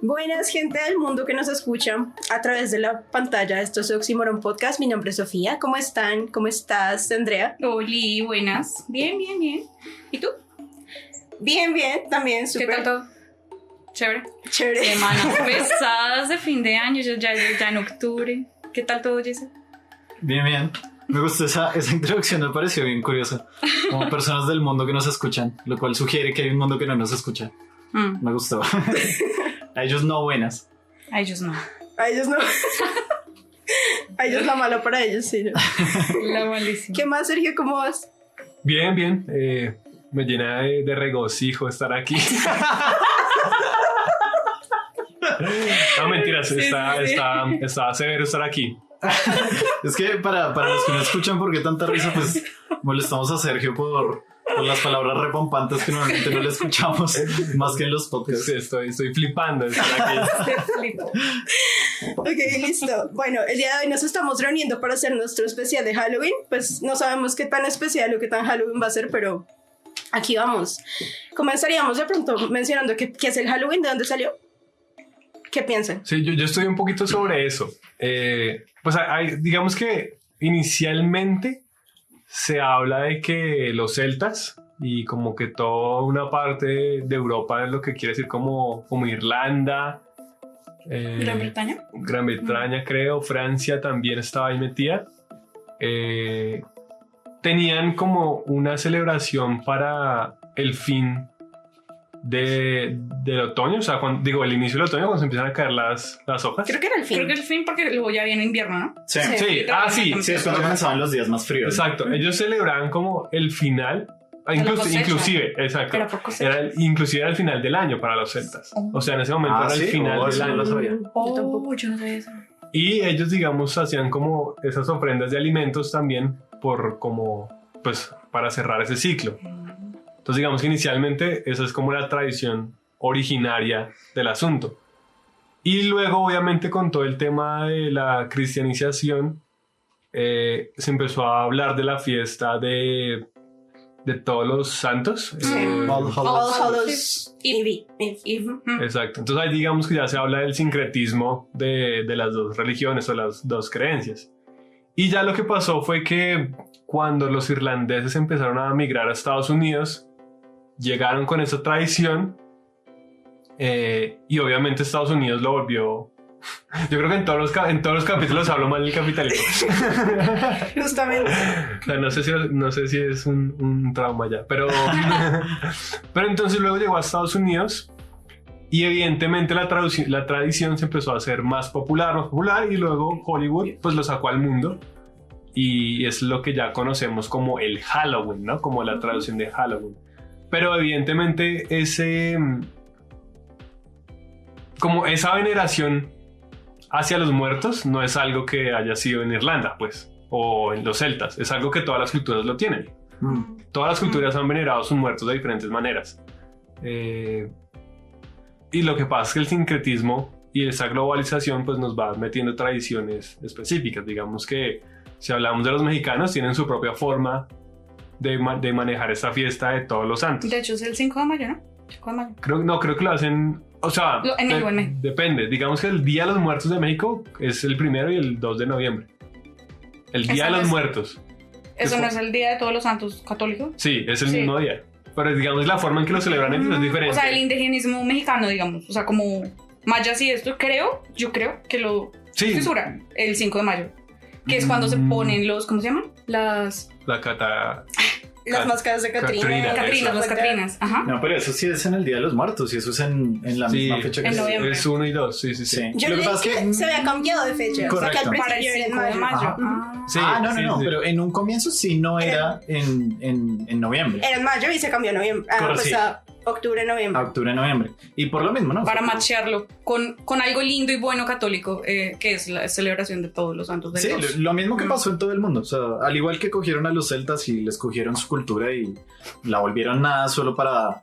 Buenas, gente del mundo que nos escucha a través de la pantalla. Esto es Oxymoron Podcast. Mi nombre es Sofía. ¿Cómo están? ¿Cómo estás, Andrea? Oli, buenas. Bien. ¿Y tú? Bien. También súper. ¿Qué tal todo? Chévere. Chévere. Semanas pesadas de fin de año, ya en octubre. ¿Qué tal todo, Jesse? Bien. Me gustó esa introducción, me pareció bien curiosa. Como personas del mundo que nos escuchan, lo cual sugiere que hay un mundo que no nos escucha. Me gustó. A ellos no buenas. A ellos no. A ellos no. A ellos la mala para ellos, sí. ¿No? La malísima. ¿Qué más, Sergio? ¿Cómo vas? Bien. Me llena de regocijo estar aquí. No, mentiras. Sí. Está severo estar aquí. Es que para los que no escuchan, ¿por qué tanta risa? Pues molestamos a Sergio por las palabras repompantes que normalmente no le escuchamos más que en los podcasts. Estoy flipando de estar aquí. Flipo. Ok, listo. Bueno, el día de hoy nos estamos reuniendo para hacer nuestro especial de Halloween. Pues no sabemos qué tan especial o qué tan Halloween va a ser, pero aquí vamos. Comenzaríamos de pronto mencionando qué es el Halloween, de dónde salió. ¿Qué piensan? Sí, yo estudié un poquito sobre eso. Pues digamos que inicialmente se habla de que los celtas y como que toda una parte de Europa es lo que quiere decir como Irlanda. ¿Gran Bretaña? Gran Bretaña, creo. Francia también estaba ahí metida. Tenían como una celebración para el fin del otoño, o sea, el inicio del otoño, cuando se empiezan a caer las hojas. Creo que era el fin. Creo que el fin, porque luego ya viene invierno, ¿no? Sí. Sí, Sí, es cuando comenzaban los días más fríos. Exacto, ellos celebraban como el final, inclusive, exacto. Era por cosecha. Inclusive era el final del año para los celtas. O sea, en ese momento era el final del eso año. no lo sabía. Yo tampoco, yo no sabía eso. Y ellos, digamos, hacían como esas ofrendas de alimentos también para cerrar ese ciclo. Entonces, digamos que inicialmente esa es como la tradición originaria del asunto. Y luego, obviamente, con todo el tema de la cristianización, se empezó a hablar de la fiesta de todos los santos. All Hallows Eve. Exacto. Entonces ahí digamos que ya se habla del sincretismo de las dos religiones o las dos creencias. Y ya lo que pasó fue que cuando los irlandeses empezaron a migrar a Estados Unidos, llegaron con esa tradición y obviamente Estados Unidos lo volvió. Yo creo que en todos los capítulos hablo mal del capitalismo. Justamente. O sea, no sé si es un trauma ya, pero entonces luego llegó a Estados Unidos y evidentemente la tradición se empezó a hacer más popular y luego Hollywood pues lo sacó al mundo y es lo que ya conocemos como el Halloween, ¿no? Como la traducción de Halloween. Pero evidentemente como esa veneración hacia los muertos no es algo que haya sido en Irlanda, pues, o en los celtas. Es algo que todas las culturas lo tienen. Todas las culturas han venerado a sus muertos de diferentes maneras. Y lo que pasa es que el sincretismo y esa globalización pues nos va metiendo tradiciones específicas. Digamos que si hablamos de los mexicanos, tienen su propia forma de manejar esta fiesta de todos los santos. De hecho, es el 5 de mayo, ¿no? 5 de mayo. Creo que lo hacen. O sea, En México. Depende. Digamos que el Día de los Muertos de México es el 1 y el 2 de noviembre. El Día de los Muertos. ¿Eso no es el Día de Todos los Santos católicos? Sí, es el mismo día. Pero digamos la forma en que lo celebran ellos es diferente. O sea, el indigenismo mexicano, digamos. O sea, como mayas y esto, yo creo que lo censuran el 5 de mayo. Que es cuando se ponen los, ¿cómo se llaman? Las máscaras de Catrina. Las Catrinas. Ajá. No, pero eso sí es en el Día de los Muertos y eso es en la misma fecha que en noviembre. Es 1 y 2, sí. Yo leí que se había cambiado de fecha. Correcto. O sea, que al Para el principio era en 5 de mayo. mayo. Sí, no, pero en un comienzo sí no era en noviembre. Era en mayo y se cambió a noviembre. Pues a octubre, noviembre. Y por lo mismo, ¿no? Para machearlo con algo lindo y bueno católico, que es la celebración de todos los santos de Dios. Sí, lo mismo que pasó en todo el mundo. O sea, al igual que cogieron a los celtas y les cogieron su cultura y la volvieron nada solo para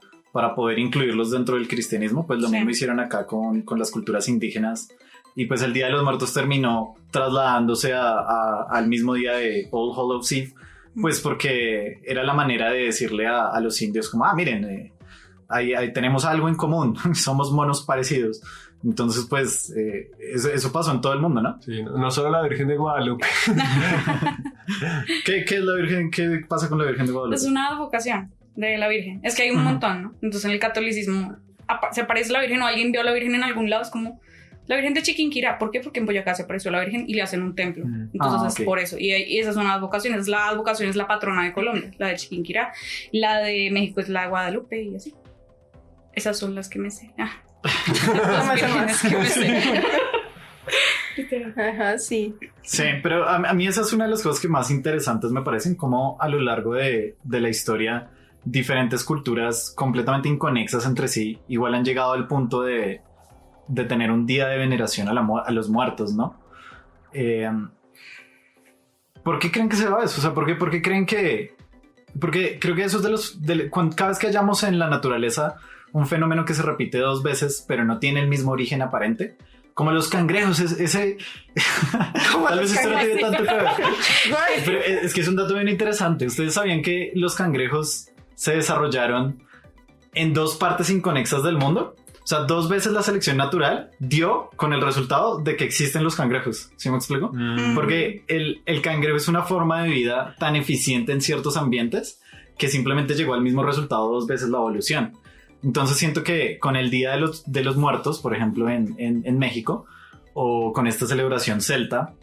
poder incluirlos dentro del cristianismo, pues lo mismo hicieron acá con las culturas indígenas. Y pues el Día de los Muertos terminó trasladándose al mismo día de All Hallows Eve, pues porque era la manera de decirle a los indios como, miren, ahí tenemos algo en común, somos monos parecidos. Entonces, pues, eso pasó en todo el mundo, ¿no? Sí, no solo la Virgen de Guadalupe. ¿Qué es la Virgen? ¿Qué pasa con la Virgen de Guadalupe? Es una advocación de la Virgen. Es que hay un montón, ¿no? Entonces en el catolicismo se aparece la Virgen o alguien vio a la Virgen en algún lado. Es como la Virgen de Chiquinquirá. ¿Por qué? Porque en Boyacá se apareció la Virgen y le hacen un templo. Entonces es por eso. Y esas son las advocaciones. La advocación es la patrona de Colombia, la de Chiquinquirá. La de México es la de Guadalupe y así. Esas son las que me sé. Las vírgenes que me sé. Ajá, sí. Sí, pero a mí esa es una de las cosas que más interesantes me parecen, como a lo largo de la historia diferentes culturas completamente inconexas entre sí igual han llegado al punto de tener un día de veneración a los muertos, ¿no? ¿Por qué creen que se va eso? O sea, ¿por qué creen que...? Porque creo que eso es cada vez que hallamos en la naturaleza un fenómeno que se repite 2 veces pero no tiene el mismo origen aparente, como los cangrejos, tal vez esto no tiene tanto que ver, pero es que es un dato bien interesante. ¿Ustedes sabían que los cangrejos se desarrollaron en 2 partes inconexas del mundo? O sea, 2 veces la selección natural dio con el resultado de que existen los cangrejos. ¿Sí me explico? Porque el cangrejo es una forma de vida tan eficiente en ciertos ambientes que simplemente llegó al mismo resultado 2 veces la evolución. Entonces siento que con el Día de los Muertos, por ejemplo, en México, o con esta celebración celta,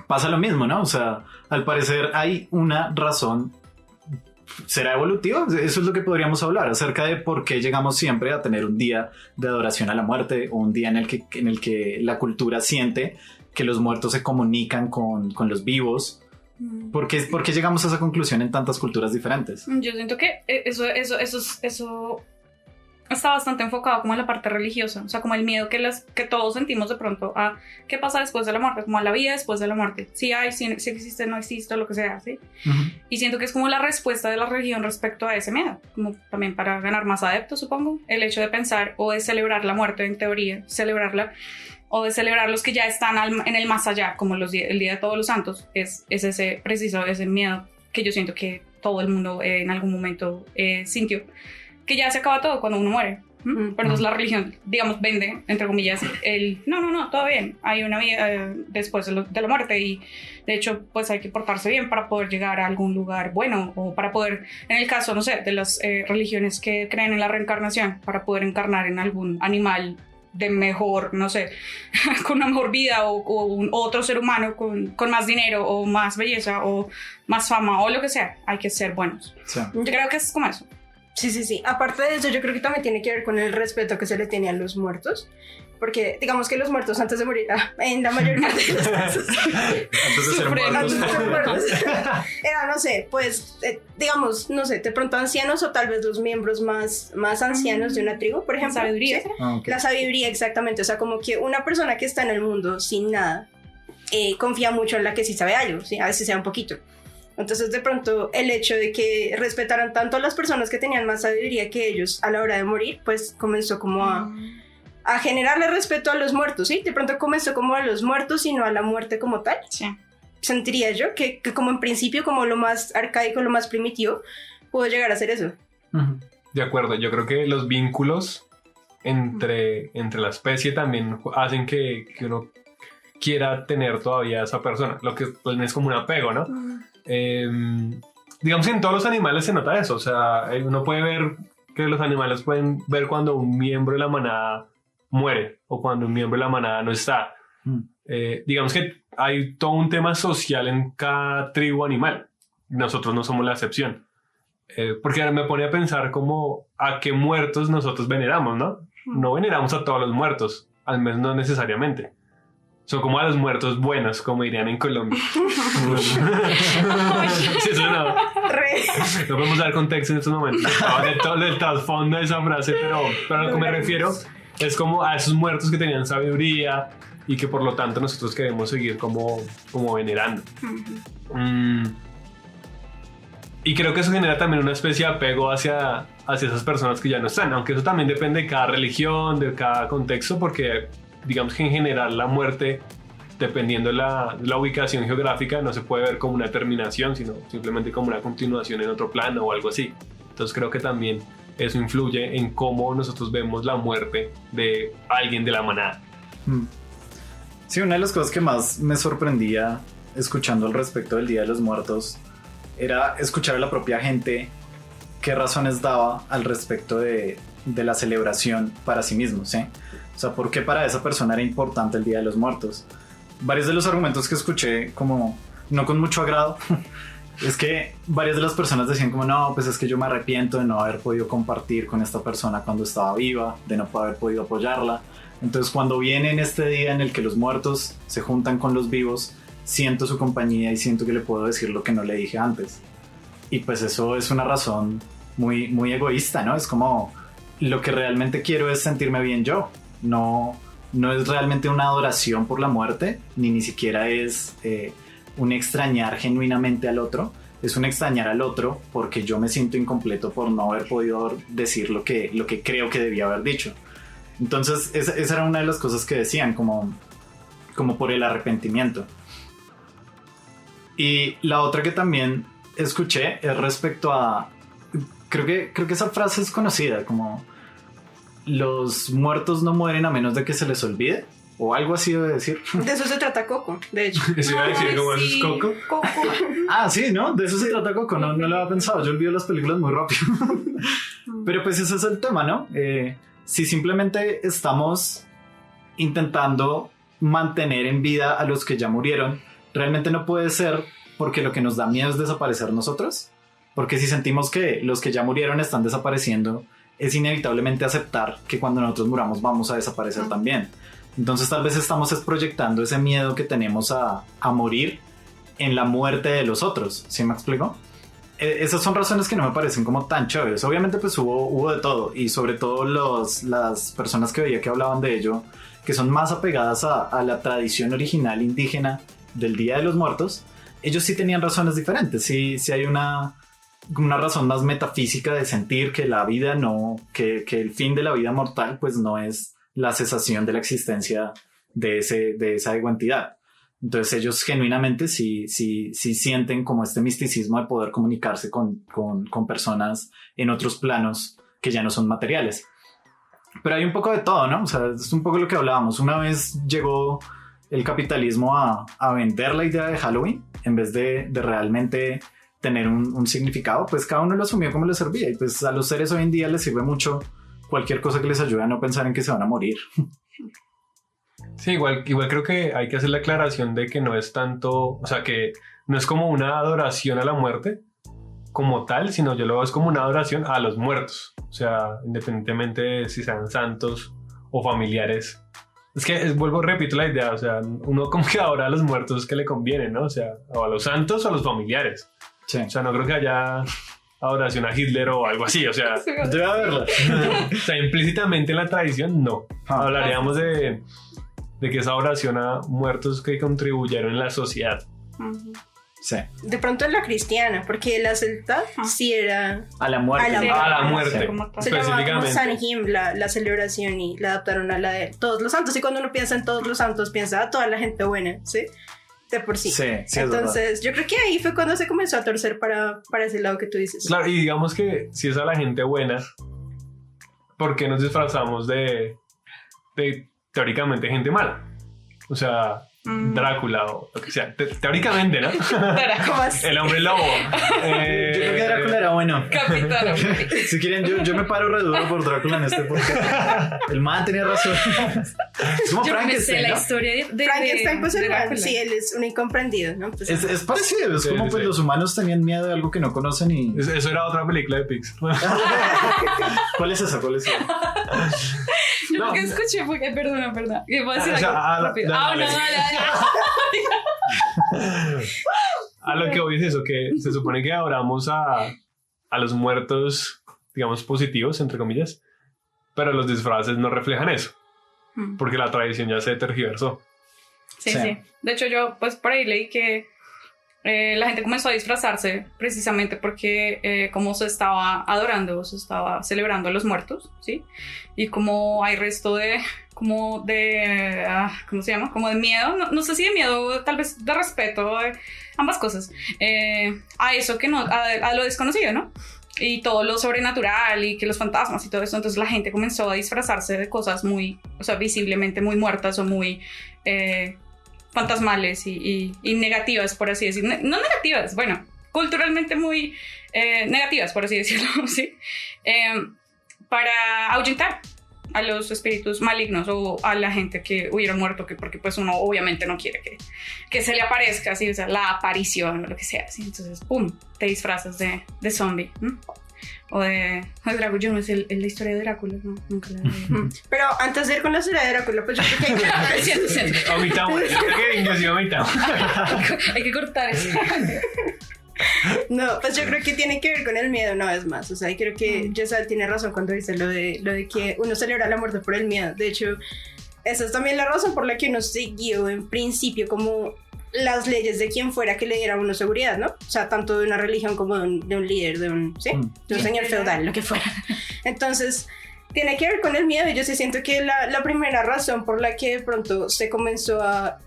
pasa lo mismo, ¿no? O sea, al parecer hay una razón. ¿Será evolutivo? Eso es lo que podríamos hablar acerca de por qué llegamos siempre a tener un día de adoración a la muerte, o un día en el que la cultura siente que los muertos se comunican con los vivos. ¿Por qué llegamos a esa conclusión en tantas culturas diferentes? Yo siento que eso está bastante enfocado como en la parte religiosa, o sea, como el miedo que todos sentimos de pronto a qué pasa después de la muerte, como a la vida después de la muerte, si existe, no existe, lo que sea, ¿sí? Y siento que es como la respuesta de la religión respecto a ese miedo, como también para ganar más adeptos, supongo, el hecho de pensar o de celebrar la muerte, en teoría, celebrarla, o de celebrar los que ya están en el más allá, como el Día de Todos los Santos, es ese miedo que yo siento que todo el mundo en algún momento sintió, que ya se acaba todo cuando uno muere. Pero entonces la religión, digamos, vende, entre comillas, no, todo bien, hay una vida después de la muerte, y de hecho pues hay que portarse bien para poder llegar a algún lugar bueno, o para poder, en el caso, no sé, de las religiones que creen en la reencarnación, para poder encarnar en algún animal de mejor, no sé, con una mejor vida, o otro ser humano con más dinero o más belleza o más fama o lo que sea. Hay que ser buenos. Sí. Yo creo que es como eso. Sí. Aparte de eso, yo creo que también tiene que ver con el respeto que se le tiene a los muertos. Porque digamos que los muertos antes de morir, en la mayor parte de los casos, antes de ser muertos, era, no sé, pues, digamos, no sé, de pronto ancianos, o tal vez los miembros más ancianos de una tribu, por ejemplo. Sabiduría. ¿Sí? Okay. La sabiduría, exactamente. O sea, como que una persona que está en el mundo sin nada, confía mucho en la que sí sabe algo, ¿sí? A veces sea un poquito. Entonces, de pronto, el hecho de que respetaran tanto a las personas que tenían más sabiduría que ellos a la hora de morir, pues comenzó como a generarle respeto a los muertos, ¿sí? De pronto comenzó como a los muertos y no a la muerte como tal. Sí. Sentiría yo que como en principio, como lo más arcaico, lo más primitivo, pudo llegar a ser eso. De acuerdo, yo creo que los vínculos entre la especie también hacen que uno quiera tener todavía a esa persona, lo que pues, es como un apego, ¿no? Digamos que en todos los animales se nota eso, o sea, uno puede ver que los animales pueden ver cuando un miembro de la manada muere o cuando un miembro de la manada no está. Digamos que hay todo un tema social en cada tribu animal, nosotros no somos la excepción, porque ahora me pone a pensar como a qué muertos nosotros veneramos, ¿no? No veneramos a todos los muertos, al menos no necesariamente. Son como a los muertos buenos, como dirían en Colombia. Sí, eso no podemos dar contexto en estos momentos. Del trasfondo de esa frase, pero a lo que me refiero es como a esos muertos que tenían sabiduría y que por lo tanto nosotros queremos seguir como venerando. Y creo que eso genera también una especie de apego hacia esas personas que ya no están, aunque eso también depende de cada religión, de cada contexto, porque digamos que en general la muerte, dependiendo de la ubicación geográfica, no se puede ver como una terminación, sino simplemente como una continuación en otro plano o algo así. Entonces creo que también eso influye en cómo nosotros vemos la muerte de alguien de la manada. Sí, una de las cosas que más me sorprendía escuchando al respecto del Día de los Muertos era escuchar a la propia gente qué razones daba al respecto de la celebración para sí mismos, ¿sí? O sea, ¿por qué para esa persona era importante el Día de los Muertos? Varios de los argumentos que escuché, como no con mucho agrado, es que varias de las personas decían como no, pues es que yo me arrepiento de no haber podido compartir con esta persona cuando estaba viva, de no haber podido apoyarla. Entonces cuando viene en este día en el que los muertos se juntan con los vivos, siento su compañía y siento que le puedo decir lo que no le dije antes. Y pues eso es una razón muy, muy egoísta, ¿no? Es como lo que realmente quiero es sentirme bien yo. No es realmente una adoración por la muerte, ni siquiera es un extrañar genuinamente al otro. Es un extrañar al otro porque yo me siento incompleto por no haber podido decir lo que creo que debía haber dicho. Entonces esa era una de las cosas que decían, como por el arrepentimiento. Y la otra que también escuché es respecto a... Creo que esa frase es conocida, como los muertos no mueren a menos de que se les olvide, o algo así debe decir. De eso se trata Coco, de hecho. ¿Eso iba a decir cómo es Coco? Ah, sí, ¿no? De eso se trata Coco, no lo había pensado, yo olvido las películas muy rápido. Pero pues ese es el tema, ¿no? Si simplemente estamos intentando mantener en vida a los que ya murieron, realmente no puede ser porque lo que nos da miedo es desaparecer nosotros. Porque si sentimos que los que ya murieron están desapareciendo, es inevitablemente aceptar que cuando nosotros muramos vamos a desaparecer también. Entonces tal vez estamos proyectando ese miedo que tenemos a morir en la muerte de los otros. ¿Sí me explico? Esas son razones que no me parecen como tan chéveres. Obviamente pues hubo de todo, y sobre todo las personas que veía que hablaban de ello, que son más apegadas a la tradición original indígena del Día de los Muertos, ellos sí tenían razones diferentes. Sí hay una razón más metafísica de sentir que la vida que el fin de la vida mortal pues no es la cesación de la existencia de esa entidad. Entonces ellos genuinamente sí sienten como este misticismo de poder comunicarse con personas en otros planos que ya no son materiales. Pero hay un poco de todo, ¿no? O sea, es un poco lo que hablábamos. Una vez llegó el capitalismo a vender la idea de Halloween en vez de realmente tener un significado, pues cada uno lo asumió como le servía, y pues a los seres hoy en día les sirve mucho cualquier cosa que les ayude a no pensar en que se van a morir. Sí, igual creo que hay que hacer la aclaración de que no es tanto, o sea, que no es como una adoración a la muerte como tal, sino yo lo veo es como una adoración a los muertos, o sea, independientemente de si sean santos o familiares. Es que repito la idea, o sea, uno como que adora a los muertos que le conviene, ¿no? O sea, o a los santos o a los familiares. Sí. O sea, no creo que haya adoración a Hitler o algo así, o sea, debe haberla. O sea, implícitamente en la tradición no. Hablaríamos de que esa oración a muertos que contribuyeron en la sociedad. Sí. De pronto en la cristiana, porque la celta sí era a la muerte. A la muerte, se específicamente. San Jim, la celebración, y la adaptaron a la de todos los santos. Y cuando uno piensa en todos los santos, piensa a toda la gente buena, ¿sí? De por sí. Sí, entonces yo creo que ahí fue cuando se comenzó a torcer para ese lado que tú dices. Claro, y digamos que si es a la gente buena, ¿por qué nos disfrazamos de teóricamente gente mala? O sea, Drácula o lo que sea, teóricamente, ¿no? El hombre lobo. Yo creo que Drácula era bueno. Capitán. Si quieren, yo me paro re duro por Drácula en este podcast. El man tenía razón. Es como Frankenstein, la ¿no? historia de Frankenstein, pues Drácula. sí, él es un incomprendido, ¿no? Pues, es parecido, es Sí, como sí. pues los humanos tenían miedo de algo que no conocen y... Eso era otra película de Pixar. ¿Cuál es esa? Yo No. lo que escuché fue que, perdona. ¿Qué puedo decir? O sea, algo rápido? dale. Dale. A lo que voy es eso, que se supone que adoramos a los muertos, digamos, positivos, entre comillas, pero los disfraces no reflejan eso, porque la tradición ya se tergiversó. Sí. De hecho, yo pues por ahí leí que la gente comenzó a disfrazarse precisamente porque como se estaba adorando, se estaba celebrando a los muertos, ¿sí? Y como hay resto de ¿cómo se llama? Como de miedo, no sé si de miedo, tal vez de respeto, ambas cosas, a eso que no, a lo desconocido, ¿no? y todo lo sobrenatural y que los fantasmas y todo eso, entonces la gente comenzó a disfrazarse de cosas muy, o sea, visiblemente muy muertas o muy fantasmales y negativas, por así decirlo. No negativas, bueno, culturalmente muy negativas, por así decirlo, ¿sí? Para ahuyentar a los espíritus malignos o a la gente que hubiera muerto, porque pues uno obviamente no quiere que se le aparezca así, o sea, la aparición o lo que sea, ¿sí? Entonces, ¡pum!, te disfrazas de zombie, ¿no? O de Drácula. Yo no sé la historia de Drácula, no, nunca la vi. Pero antes de ir con la historia de Drácula, pues yo creo que Siento. Omitamos, yo creo que inclusive omitamos. Hay que cortar eso. No, pues yo creo que tiene que ver con el miedo una vez más. O sea, creo que Yesal tiene razón cuando dice lo de que uno celebra la muerte por el miedo. De hecho, esa es también la razón por la que uno siguió en principio como las leyes de quien fuera que le diera a uno seguridad, ¿no? O sea, tanto de una religión como de un líder, de un señor feudal, lo que fuera. Entonces, tiene que ver con el miedo. Y yo sí siento que la primera razón por la que de pronto se comenzó a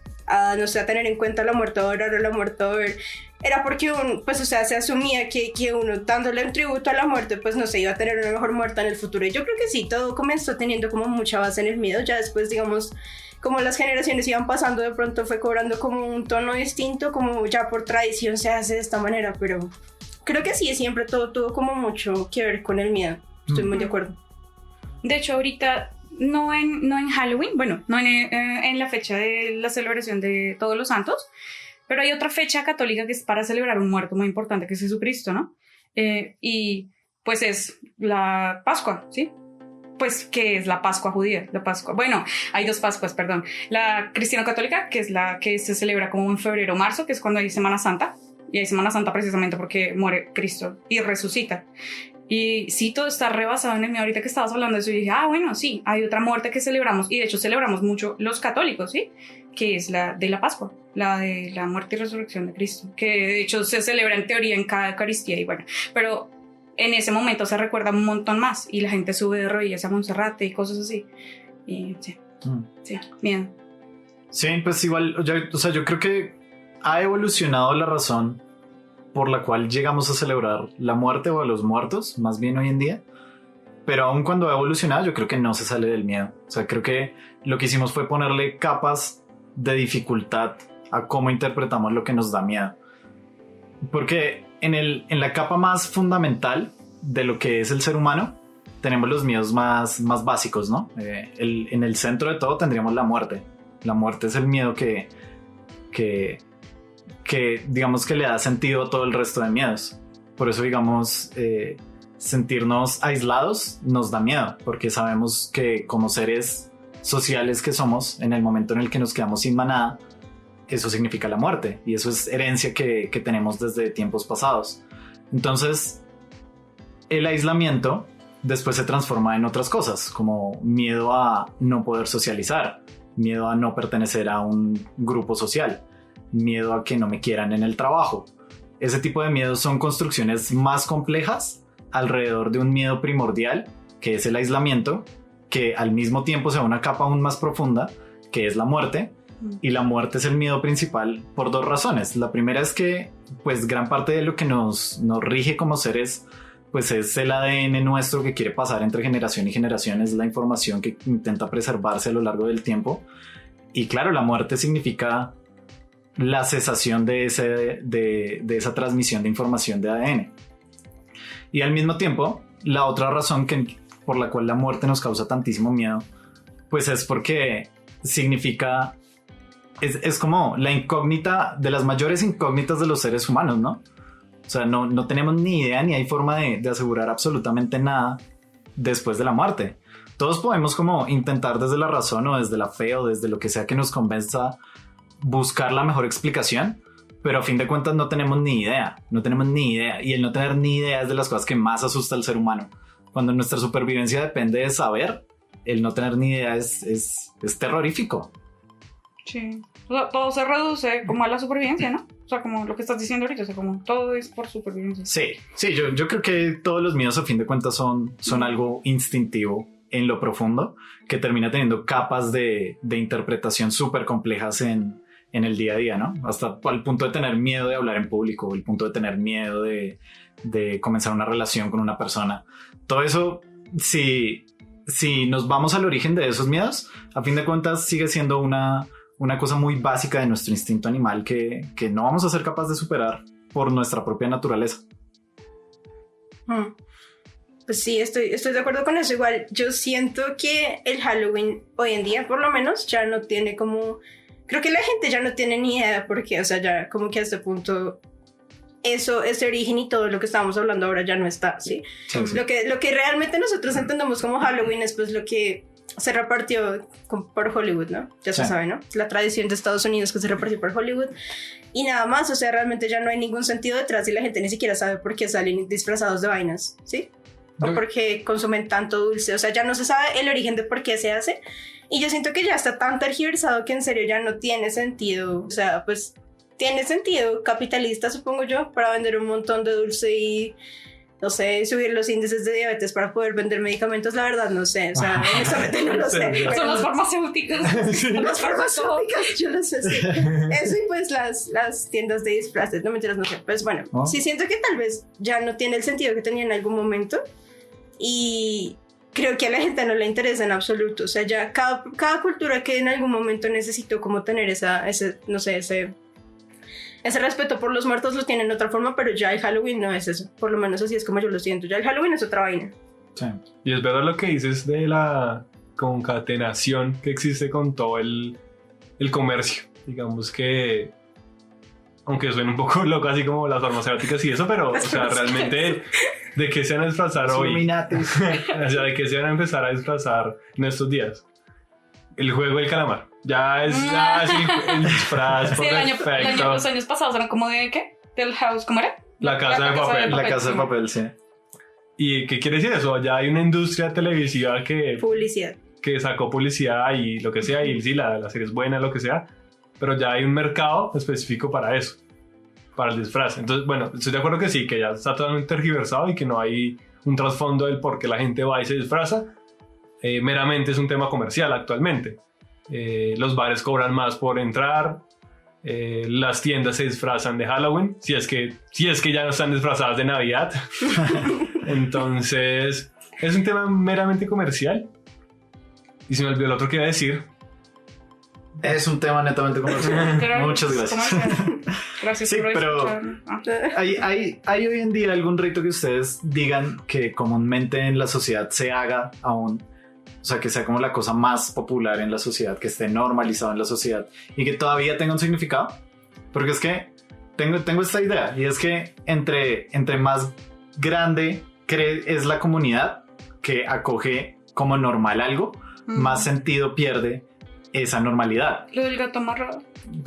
no sé, a tener en cuenta la muerte, a orar o la muerte, a ver, era porque pues, o sea, se asumía que uno dándole un tributo a la muerte, pues no sé, iba a tener una mejor muerte en el futuro. Y yo creo que sí, todo comenzó teniendo como mucha base en el miedo. Ya después, digamos, como las generaciones iban pasando, de pronto fue cobrando como un tono distinto, como ya por tradición se hace de esta manera, pero creo que sí, siempre todo tuvo como mucho que ver con el miedo. Estoy muy de acuerdo. De hecho, ahorita no en Halloween, bueno, no en la fecha de la celebración de Todos los Santos, pero hay otra fecha católica que es para celebrar un muerto muy importante, que es Jesucristo, ¿no? Y pues es la Pascua, ¿sí? Pues, ¿qué es la Pascua judía? La Pascua, bueno, hay dos Pascuas, perdón. La cristiano-católica, que es la que se celebra como en febrero o marzo, que es cuando hay Semana Santa, y hay Semana Santa precisamente porque muere Cristo y resucita. Y sí, todo está rebasado en el mío. Ahorita que estabas hablando de eso, yo dije, bueno, sí, hay otra muerte que celebramos, y de hecho celebramos mucho los católicos, ¿sí? Que es la de la Pascua, la de la muerte y resurrección de Cristo, que de hecho se celebra en teoría en cada Eucaristía, y bueno, pero en ese momento se recuerda un montón más, y la gente sube de rodillas a Monserrate y cosas así, y sí, sí, miedo. Sí, pues igual, o sea, yo creo que ha evolucionado la razón por la cual llegamos a celebrar la muerte o a los muertos, más bien hoy en día. Pero aun cuando ha evolucionado, yo creo que no se sale del miedo. O sea, creo que lo que hicimos fue ponerle capas de dificultad a cómo interpretamos lo que nos da miedo. Porque en la capa más fundamental de lo que es el ser humano, tenemos los miedos más básicos, ¿no? En el centro de todo tendríamos la muerte. La muerte es el miedo que digamos que le da sentido a todo el resto de miedos. Por eso, digamos, sentirnos aislados nos da miedo, porque sabemos que como seres sociales que somos, en el momento en el que nos quedamos sin manada, eso significa la muerte, y eso es herencia que tenemos desde tiempos pasados. Entonces, el aislamiento después se transforma en otras cosas, como miedo a no poder socializar, miedo a no pertenecer a un grupo social, miedo a que no me quieran en el trabajo. Ese tipo de miedos son construcciones más complejas alrededor de un miedo primordial, que es el aislamiento, que al mismo tiempo se va a una capa aún más profunda, que es la muerte. Y la muerte es el miedo principal por dos razones. La primera es que pues gran parte de lo que nos rige como seres pues es el ADN nuestro que quiere pasar entre generación y generación, es la información que intenta preservarse a lo largo del tiempo. Y claro, la muerte significa la cesación de esa transmisión de información de ADN. Y al mismo tiempo, la otra razón por la cual la muerte nos causa tantísimo miedo, pues es porque significa, es como la incógnita de las mayores incógnitas de los seres humanos, ¿no? O sea, no tenemos ni idea ni hay forma de asegurar absolutamente nada después de la muerte. Todos podemos como intentar desde la razón o desde la fe o desde lo que sea que nos convenza buscar la mejor explicación, pero a fin de cuentas no tenemos ni idea, y el no tener ni idea es de las cosas que más asusta al ser humano. Cuando nuestra supervivencia depende de saber, el no tener ni idea es terrorífico. Sí, o sea, todo se reduce como a la supervivencia, ¿no? O sea, como lo que estás diciendo ahorita, o sea, como todo es por supervivencia. Sí, yo creo que todos los miedos a fin de cuentas son algo instintivo en lo profundo, que termina teniendo capas de interpretación súper complejas en el día a día, ¿no? Hasta al punto de tener miedo de hablar en público, el punto de tener miedo de de comenzar una relación con una persona. Todo eso, si nos vamos al origen de esos miedos, a fin de cuentas sigue siendo una cosa muy básica de nuestro instinto animal que no vamos a ser capaces de superar por nuestra propia naturaleza. Pues sí, estoy de acuerdo con eso. Igual yo siento que el Halloween hoy en día por lo menos ya no tiene como... Creo que la gente ya no tiene ni idea por qué, o sea, ya como que a este punto ese origen y todo lo que estábamos hablando ahora ya no está, ¿sí? Sí. Lo que realmente nosotros entendemos como Halloween es pues lo que se repartió por Hollywood, ¿no? Ya se sabe, ¿no? La tradición de Estados Unidos que se repartió por Hollywood y nada más, o sea, realmente ya no hay ningún sentido detrás y la gente ni siquiera sabe por qué salen disfrazados de vainas, ¿sí? O por qué consumen tanto dulce, o sea, ya no se sabe el origen de por qué se hace y yo siento que ya está tan tergiversado que en serio ya no tiene sentido, o sea, pues tiene sentido capitalista, supongo yo, para vender un montón de dulce y no sé, subir los índices de diabetes para poder vender medicamentos, la verdad no sé, o sea, honestamente no lo sé. Son las farmacéuticas. Son las farmacéuticas, yo lo sé, sí. Eso y pues las tiendas de disfraces, no mentiras, no sé. Pues bueno, sí siento que tal vez ya no tiene el sentido que tenía en algún momento y creo que a la gente no le interesa en absoluto, o sea, ya cada cultura que en algún momento necesitó como tener ese respeto por los muertos lo tienen de otra forma, pero ya el Halloween no es eso. Por lo menos así es como yo lo siento. Ya el Halloween es otra vaina. Sí. Y es verdad lo que dices de la concatenación que existe con todo el comercio. Digamos que, aunque suene un poco loco así como las farmacéuticas y eso, pero o sea, realmente de qué se van a disfrazar hoy. O sea, de qué se van a empezar a disfrazar en estos días. El juego del calamar. Ya es el disfraz sí, perfecto. los años pasados eran como de ¿qué? Del house, ¿cómo era? La casa de papel. La casa de papel, sí. ¿Y qué quiere decir eso? Ya hay una industria televisiva Publicidad. Que sacó publicidad y lo que sea, y sí, la serie es buena, lo que sea, pero ya hay un mercado específico para eso, para el disfraz. Entonces, bueno, estoy de acuerdo que sí, que ya está totalmente tergiversado y que no hay un trasfondo del por qué la gente va y se disfraza. Meramente es un tema comercial actualmente. Los bares cobran más por entrar, las tiendas se disfrazan de Halloween, si es que ya no están disfrazadas de Navidad. Entonces es un tema meramente comercial. Y se me olvidó el otro que iba a decir. Es un tema netamente comercial. Muchas gracias. Gracias sí, por pero ¿hay hoy en día algún rito que ustedes digan que comúnmente en la sociedad se haga aún? O sea, que sea como la cosa más popular en la sociedad, que esté normalizado en la sociedad y que todavía tenga un significado. Porque es que tengo esta idea y es que entre más grande es la comunidad que acoge como normal algo, más sentido pierde esa normalidad. Lo del gato amarrado.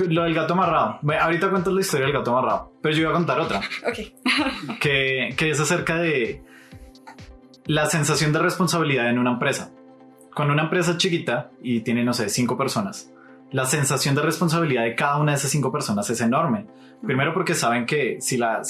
Lo del gato amarrado. Bueno, ahorita cuento la historia del gato amarrado, pero yo iba a contar otra. Ok. que es acerca de la sensación de responsabilidad en una empresa. Cuando una empresa es chiquita y tiene, no sé, 5 personas, la sensación de responsabilidad de cada una de esas 5 personas es enorme. Primero porque saben que si la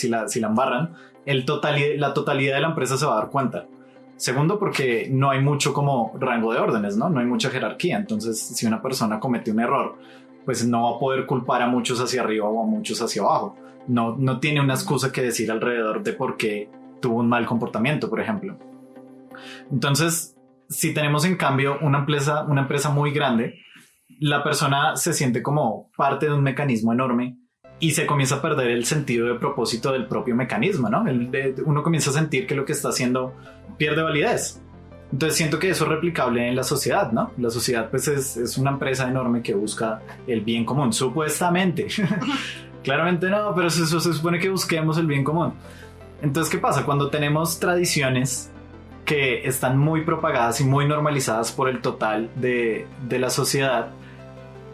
embarran, la totalidad de la empresa se va a dar cuenta. Segundo porque no hay mucho como rango de órdenes, ¿no? No hay mucha jerarquía. Entonces, si una persona comete un error, pues no va a poder culpar a muchos hacia arriba o a muchos hacia abajo. No tiene una excusa que decir alrededor de por qué tuvo un mal comportamiento, por ejemplo. Entonces, si tenemos en cambio una empresa muy grande, la persona se siente como parte de un mecanismo enorme y se comienza a perder el sentido de propósito del propio mecanismo, ¿no? Uno comienza a sentir que lo que está haciendo pierde validez. Entonces siento que eso es replicable en la sociedad, ¿no? La sociedad pues es una empresa enorme que busca el bien común, supuestamente. Claramente no, pero eso se supone que busquemos el bien común. Entonces, ¿qué pasa? Cuando tenemos tradiciones que están muy propagadas y muy normalizadas por el total de la sociedad,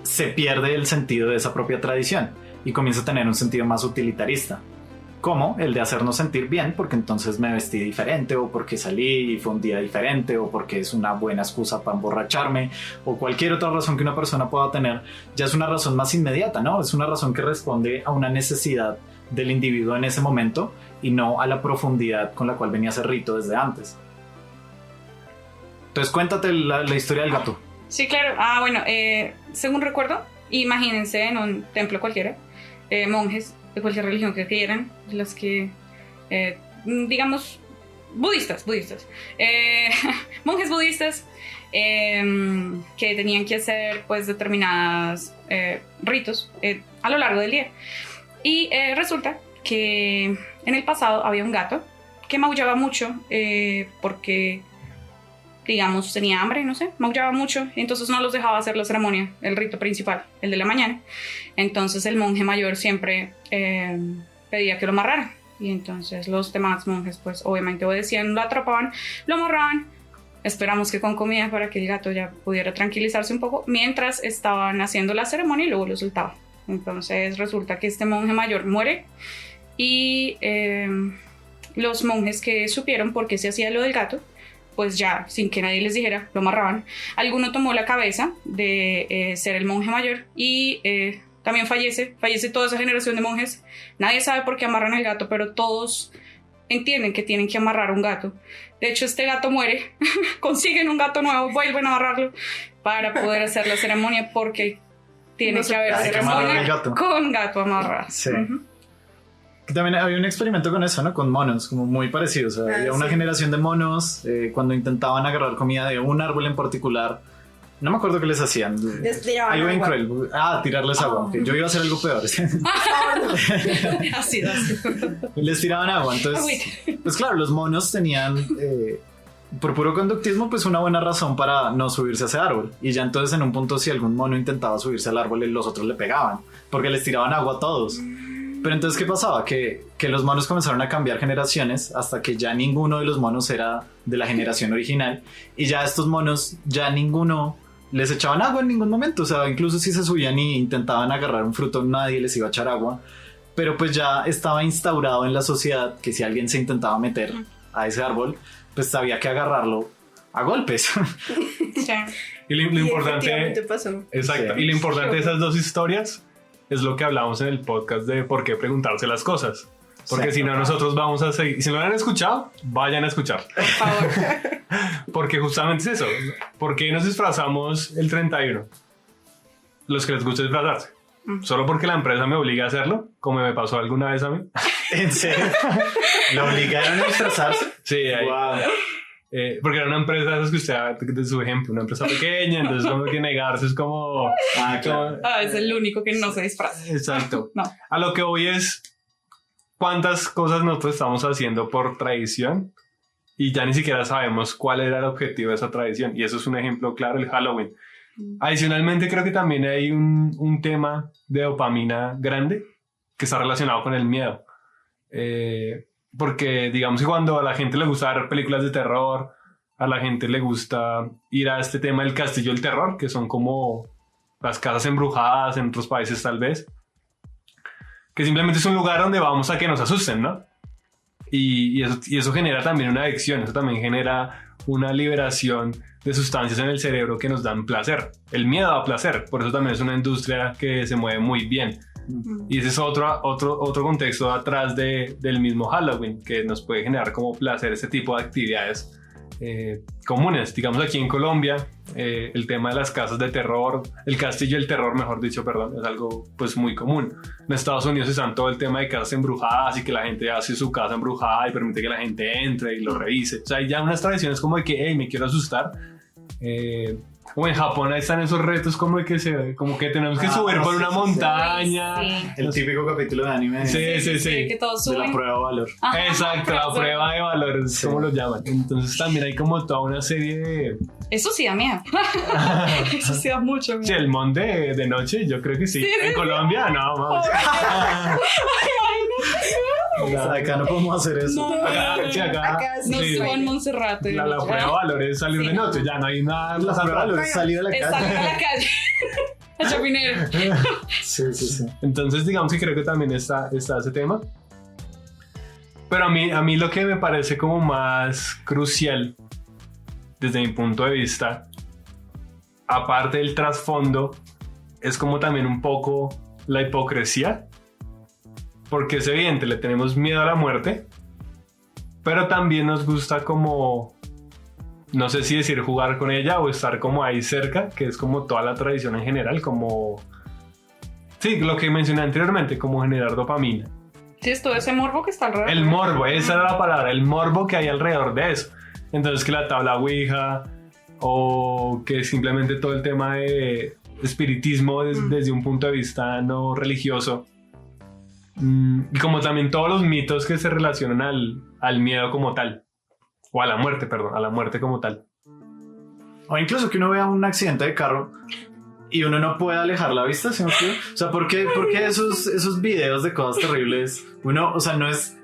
se pierde el sentido de esa propia tradición y comienza a tener un sentido más utilitarista, como el de hacernos sentir bien porque entonces me vestí diferente, o porque salí y fue un día diferente, o porque es una buena excusa para emborracharme, o cualquier otra razón que una persona pueda tener. Ya es una razón más inmediata, ¿no? Es una razón que responde a una necesidad del individuo en ese momento y no a la profundidad con la cual venía ese rito desde antes. Entonces cuéntate la historia del gato. Sí, claro. Bueno, según recuerdo, imagínense en un templo cualquiera, monjes de cualquier religión que quieran, los que digamos, budistas, monjes budistas que tenían que hacer pues determinados ritos a lo largo del día. Y resulta que en el pasado había un gato que maullaba mucho porque, digamos, tenía hambre, no sé, maullaba mucho, entonces no los dejaba hacer la ceremonia, el rito principal, el de la mañana. Entonces el monje mayor siempre pedía que lo amarraran, y entonces los demás monjes pues obviamente obedecían, lo atrapaban, lo amarraban. Esperamos que con comida para que el gato ya pudiera tranquilizarse un poco mientras estaban haciendo la ceremonia, y luego lo soltaban. Entonces resulta que este monje mayor muere, y los monjes que supieron por qué se hacía lo del gato, pues ya, sin que nadie les dijera, lo amarraban. Alguno tomó la cabeza de ser el monje mayor, y también fallece toda esa generación de monjes. Nadie sabe por qué amarran el gato, pero todos entienden que tienen que amarrar un gato. De hecho, este gato muere, consiguen un gato nuevo, vuelven a amarrarlo para poder hacer la ceremonia, porque tiene que haber ceremonia con gato amarrado. Sí. También había un experimento con eso, ¿no? Con monos, como muy parecido. O sea, había una generación de monos cuando intentaban agarrar comida de un árbol en particular. No me acuerdo qué les hacían. Les tiraban algo agua. increíble. Tirarles agua. Okay. Yo iba a hacer algo peor. Así. Les tiraban agua. Entonces, pues claro, los monos tenían, por puro conductismo, pues una buena razón para no subirse a ese árbol. Y ya entonces en un punto, si algún mono intentaba subirse al árbol, los otros le pegaban, porque les tiraban agua a todos. Pero entonces, ¿qué pasaba? Que los monos comenzaron a cambiar generaciones hasta que ya ninguno de los monos era de la generación original, y ya estos monos, ya ninguno les echaban agua en ningún momento. O sea, incluso si se subían y intentaban agarrar un fruto, nadie les iba a echar agua. Pero pues ya estaba instaurado en la sociedad que si alguien se intentaba meter a ese árbol, pues había que agarrarlo a golpes. Sí. Y lo importante, pasó. exacto, Sí. y lo importante de esas dos historias es lo que hablamos en el podcast de por qué preguntarse las cosas. Porque Sí. si no, nosotros vamos a seguir. Si no lo han escuchado, vayan a escuchar. Por favor. Porque justamente es eso. ¿Por qué nos disfrazamos el 31? Los que les gusta disfrazarse. Solo porque la empresa me obliga a hacerlo, como me pasó alguna vez a mí. ¿En serio? ¿Lo obligaron a disfrazarse? Sí, ahí. Wow. Porque era una empresa, esas que usted da de su ejemplo, una empresa pequeña, entonces como que negarse es como... Claro. Es el único que no se disfraza. Exacto. No. A lo que voy es cuántas cosas nosotros estamos haciendo por tradición y ya ni siquiera sabemos cuál era el objetivo de esa tradición. Y eso es un ejemplo claro, el Halloween. Adicionalmente, creo que también hay un tema de dopamina grande que está relacionado con el miedo. Porque digamos que cuando a la gente le gusta ver películas de terror, a la gente le gusta ir a este tema del castillo del terror, que son como las casas embrujadas en otros países tal vez, que simplemente es un lugar donde vamos a que nos asusten, ¿no? Y eso genera también una adicción, eso también genera una liberación de sustancias en el cerebro que nos dan placer. El miedo da placer, por eso también es una industria que se mueve muy bien. Y ese es otro contexto atrás del mismo Halloween, que nos puede generar como placer este tipo de actividades comunes. Digamos aquí en Colombia, el tema de las casas de terror, el castillo del terror, mejor dicho, perdón, es algo pues muy común. En Estados Unidos están todo el tema de casas embrujadas y que la gente hace su casa embrujada y permite que la gente entre y lo revise. O sea, hay ya unas tradiciones como de que, hey, me quiero asustar. O en Japón ahí están esos retos como de que como que tenemos que subir por una montaña. Sí. El típico capítulo de anime Sí. Que todos de la suben. prueba de valor. Exacto, la prueba de valores, Sí. como lo llaman. Entonces también hay como toda una serie de... Eso sí da miedo. Eso sí da mucho miedo. Sí, el monte de noche, yo creo que sí. En Colombia, no, vamos. Acá no podemos hacer eso. No. Acá sí. No sí, suban Monserrate. La prueba de valores es salir de noche, ya no hay nada. La prueba de valor es salir a la Es salir a calle. la calle. A Chapinero. Sí. Entonces digamos que creo que también está ese tema. Pero a mí lo que me parece como más crucial desde mi punto de vista, aparte del trasfondo, es como también un poco la hipocresía. Porque es evidente, le tenemos miedo a la muerte, pero también nos gusta como, no sé si decir jugar con ella o estar como ahí cerca, que es como toda la tradición en general, como, sí, lo que mencioné anteriormente, como generar dopamina. Sí, es todo ese morbo que está alrededor. El morbo, esa era la palabra, el morbo que hay alrededor de eso. Entonces que la tabla Ouija o que simplemente todo el tema de espiritismo desde un punto de vista no religioso. Y como también todos los mitos que se relacionan al miedo como tal. O a la muerte, perdón, a la muerte como tal. O incluso que uno vea un accidente de carro y uno no puede alejar la vista, ¿sí? O sea, ¿por qué esos videos de cosas terribles? Uno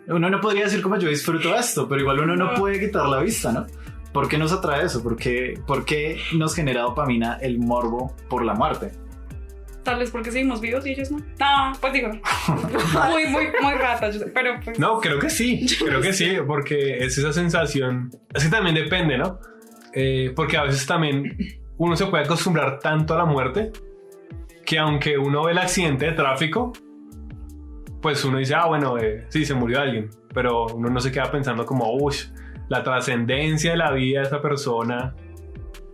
no podría decir como yo disfruto esto, pero igual uno no puede quitar la vista, ¿no? ¿Por qué nos atrae eso? ¿Por qué nos genera dopamina el morbo por la muerte? Tal vez porque seguimos vivos y ellos no. No, pues digo, muy rata, pero pues... No, creo que sí, porque es esa sensación, es que también depende, ¿no? Porque a veces también uno se puede acostumbrar tanto a la muerte que aunque uno ve el accidente de tráfico, pues uno dice, bueno, sí, se murió alguien, pero uno no se queda pensando como, uy, la trascendencia de la vida de esa persona,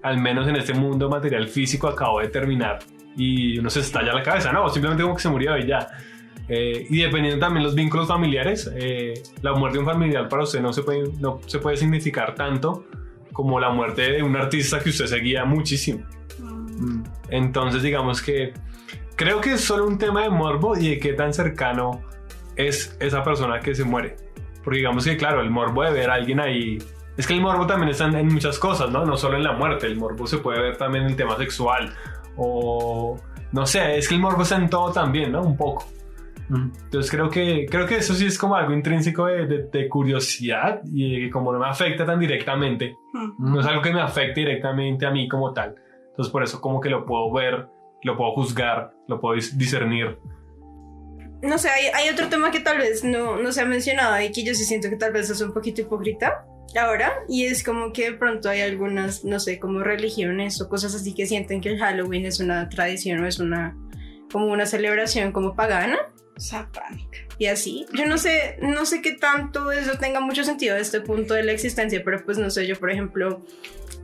al menos en este mundo material físico, acabó de terminar y uno se estalla la cabeza, no, simplemente como que se murió y ya. Y dependiendo también los vínculos familiares, la muerte de un familiar para usted no se puede significar tanto como la muerte de un artista que usted seguía muchísimo. Entonces digamos que creo que es solo un tema de morbo y de qué tan cercano es esa persona que se muere. Porque digamos que claro, el morbo de ver a alguien ahí, es que el morbo también está en muchas cosas, ¿no? No solo en la muerte, el morbo se puede ver también en el tema sexual o no sé, es que el morbo está en todo también, ¿no? Un poco. Entonces creo que eso sí es como algo intrínseco de curiosidad y como no me afecta tan directamente, no es algo que me afecte directamente a mí como tal. Entonces por eso como que lo puedo ver, lo puedo juzgar, lo puedo discernir. No sé, hay otro tema que tal vez no se ha mencionado y que yo sí siento que tal vez es un poquito hipócrita ahora, y es como que de pronto hay algunas, no sé, como religiones o cosas así que sienten que el Halloween es una tradición o es como una celebración como pagana. Satánica. Y así, yo no sé qué tanto eso tenga mucho sentido a este punto de la existencia, pero pues no sé, yo por ejemplo,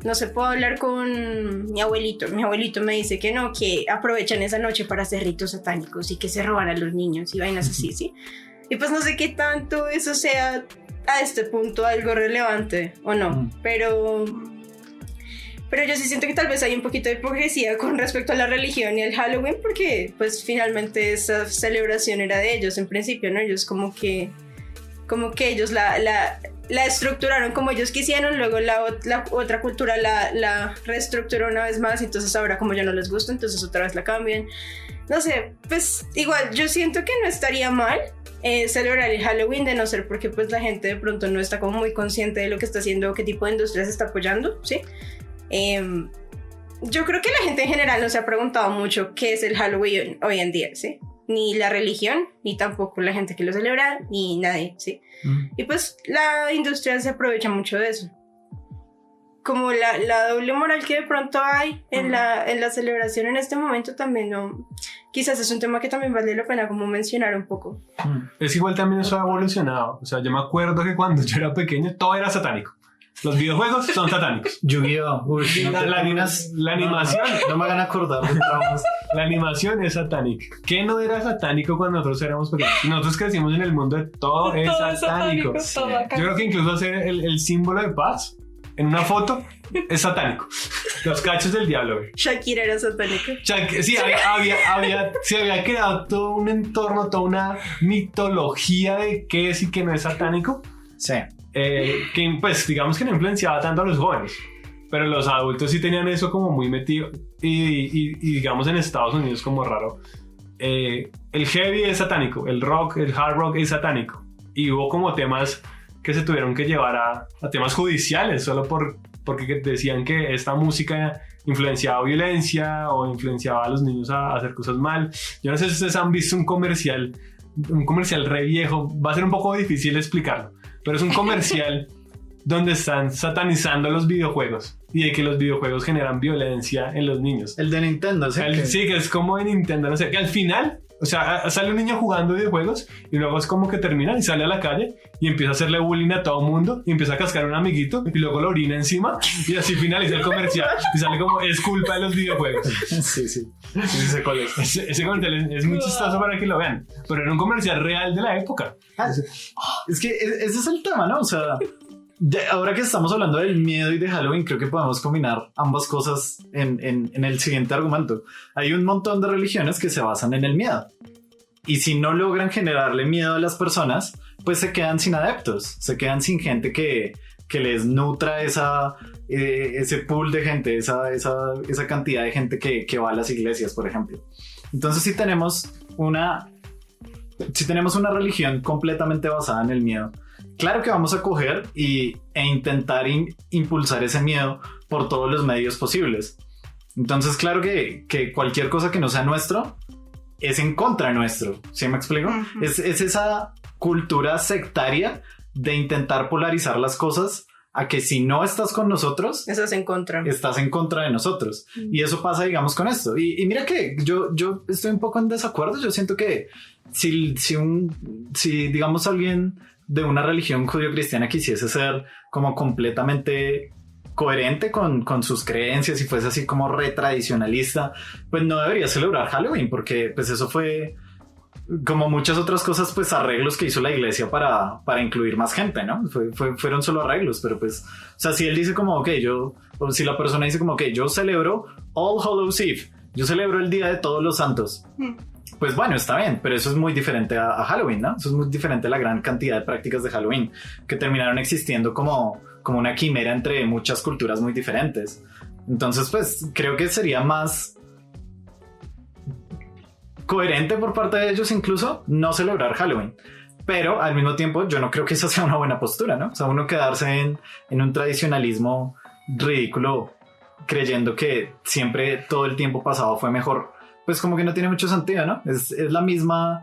no sé, puedo hablar con mi abuelito me dice que no, que aprovechan esa noche para hacer ritos satánicos y que se roban a los niños y vainas así, ¿sí? Y pues no sé qué tanto eso sea a este punto algo relevante o no, pero yo sí siento que tal vez hay un poquito de hipocresía con respecto a la religión y el Halloween, porque pues finalmente esa celebración era de ellos en principio, ¿no? Ellos como que ellos la estructuraron como ellos quisieron, luego la otra cultura la reestructuró una vez más, entonces ahora como ya no les gusta, entonces otra vez la cambian. No sé, pues igual yo siento que no estaría mal celebrar el Halloween, de no ser porque pues la gente de pronto no está como muy consciente de lo que está haciendo o qué tipo de industria se está apoyando, ¿sí? Yo creo que la gente en general no se ha preguntado mucho qué es el Halloween hoy en día, ¿sí? Ni la religión, ni tampoco la gente que lo celebra, ni nadie, ¿sí? Y pues la industria se aprovecha mucho de eso. Como la doble moral que de pronto hay en la celebración en este momento también no... Quizás es un tema que también vale la pena como mencionar un poco. Es igual también eso ha evolucionado. O sea, yo me acuerdo que cuando yo era pequeño todo era satánico. Los videojuegos son satánicos. Yu-Gi-Oh! La animación. No me hagan acordar. La animación es satánica. ¿Qué no era satánico cuando nosotros éramos pequeños? Nosotros crecimos en el mundo de todo es satánico. Yo creo que incluso hacer el símbolo de paz en una foto es satánico. Los cachos del diablo. Shakira era satánica. Sí, se había creado todo un entorno, toda una mitología de qué es y qué no es satánico. Sí. Que pues digamos que no influenciaba tanto a los jóvenes, pero los adultos sí tenían eso como muy metido y digamos en Estados Unidos como raro, el heavy es satánico, el rock, el hard rock es satánico, y hubo como temas que se tuvieron que llevar a temas judiciales solo porque decían que esta música influenciaba violencia o influenciaba a los niños a hacer cosas mal. Yo no sé si ustedes han visto un comercial re viejo, va a ser un poco difícil explicarlo, pero es un comercial donde están satanizando los videojuegos y de que los videojuegos generan violencia en los niños. El de Nintendo, ¿sí? Sí, que es como de Nintendo, no sé, que al final O sea, sale un niño jugando videojuegos y luego es como que termina y sale a la calle y empieza a hacerle bullying a todo mundo y empieza a cascar a un amiguito y luego lo orina encima y así finaliza el comercial y sale como es culpa de los videojuegos. Sí, sé cuál es. Ese comercial es muy chistoso para que lo vean, pero era un comercial real de la época. Es que ese es el tema, ¿no? O sea, ahora que estamos hablando del miedo y de Halloween, creo que podemos combinar ambas cosas en el siguiente argumento. Hay un montón de religiones que se basan en el miedo. Y si no logran generarle miedo a las personas, pues se quedan sin adeptos, se quedan sin gente que les nutra ese pool de gente, esa cantidad de gente que va a las iglesias, por ejemplo. Entonces, si tenemos una religión completamente basada en el miedo, claro que vamos a coger e intentar impulsar ese miedo por todos los medios posibles. Entonces, claro que cualquier cosa que no sea nuestro es en contra nuestro. ¿Sí me explico? Uh-huh. Es esa cultura sectaria de intentar polarizar las cosas a que si no estás con nosotros, estás en contra de nosotros. Uh-huh. Y eso pasa, digamos, con esto. Y mira que yo estoy un poco en desacuerdo. Yo siento que si digamos alguien de una religión judío-cristiana quisiese ser como completamente coherente con sus creencias y fuese así como retradicionalista, pues no debería celebrar Halloween, porque pues eso fue como muchas otras cosas, pues arreglos que hizo la iglesia para incluir más gente, ¿no? Fueron solo arreglos, pero pues, o sea, si él dice como, ok, o si la persona dice como, ok, yo celebro All Hallows Eve, yo celebro el Día de Todos los Santos, pues bueno, está bien, pero eso es muy diferente a Halloween, ¿no? Eso es muy diferente a la gran cantidad de prácticas de Halloween que terminaron existiendo como una quimera entre muchas culturas muy diferentes. Entonces, pues, creo que sería más coherente por parte de ellos incluso no celebrar Halloween. Pero al mismo tiempo, yo no creo que eso sea una buena postura, ¿no? O sea, uno quedarse en un tradicionalismo ridículo creyendo que siempre todo el tiempo pasado fue mejor, pues como que no tiene mucho sentido, ¿no? Es el mismo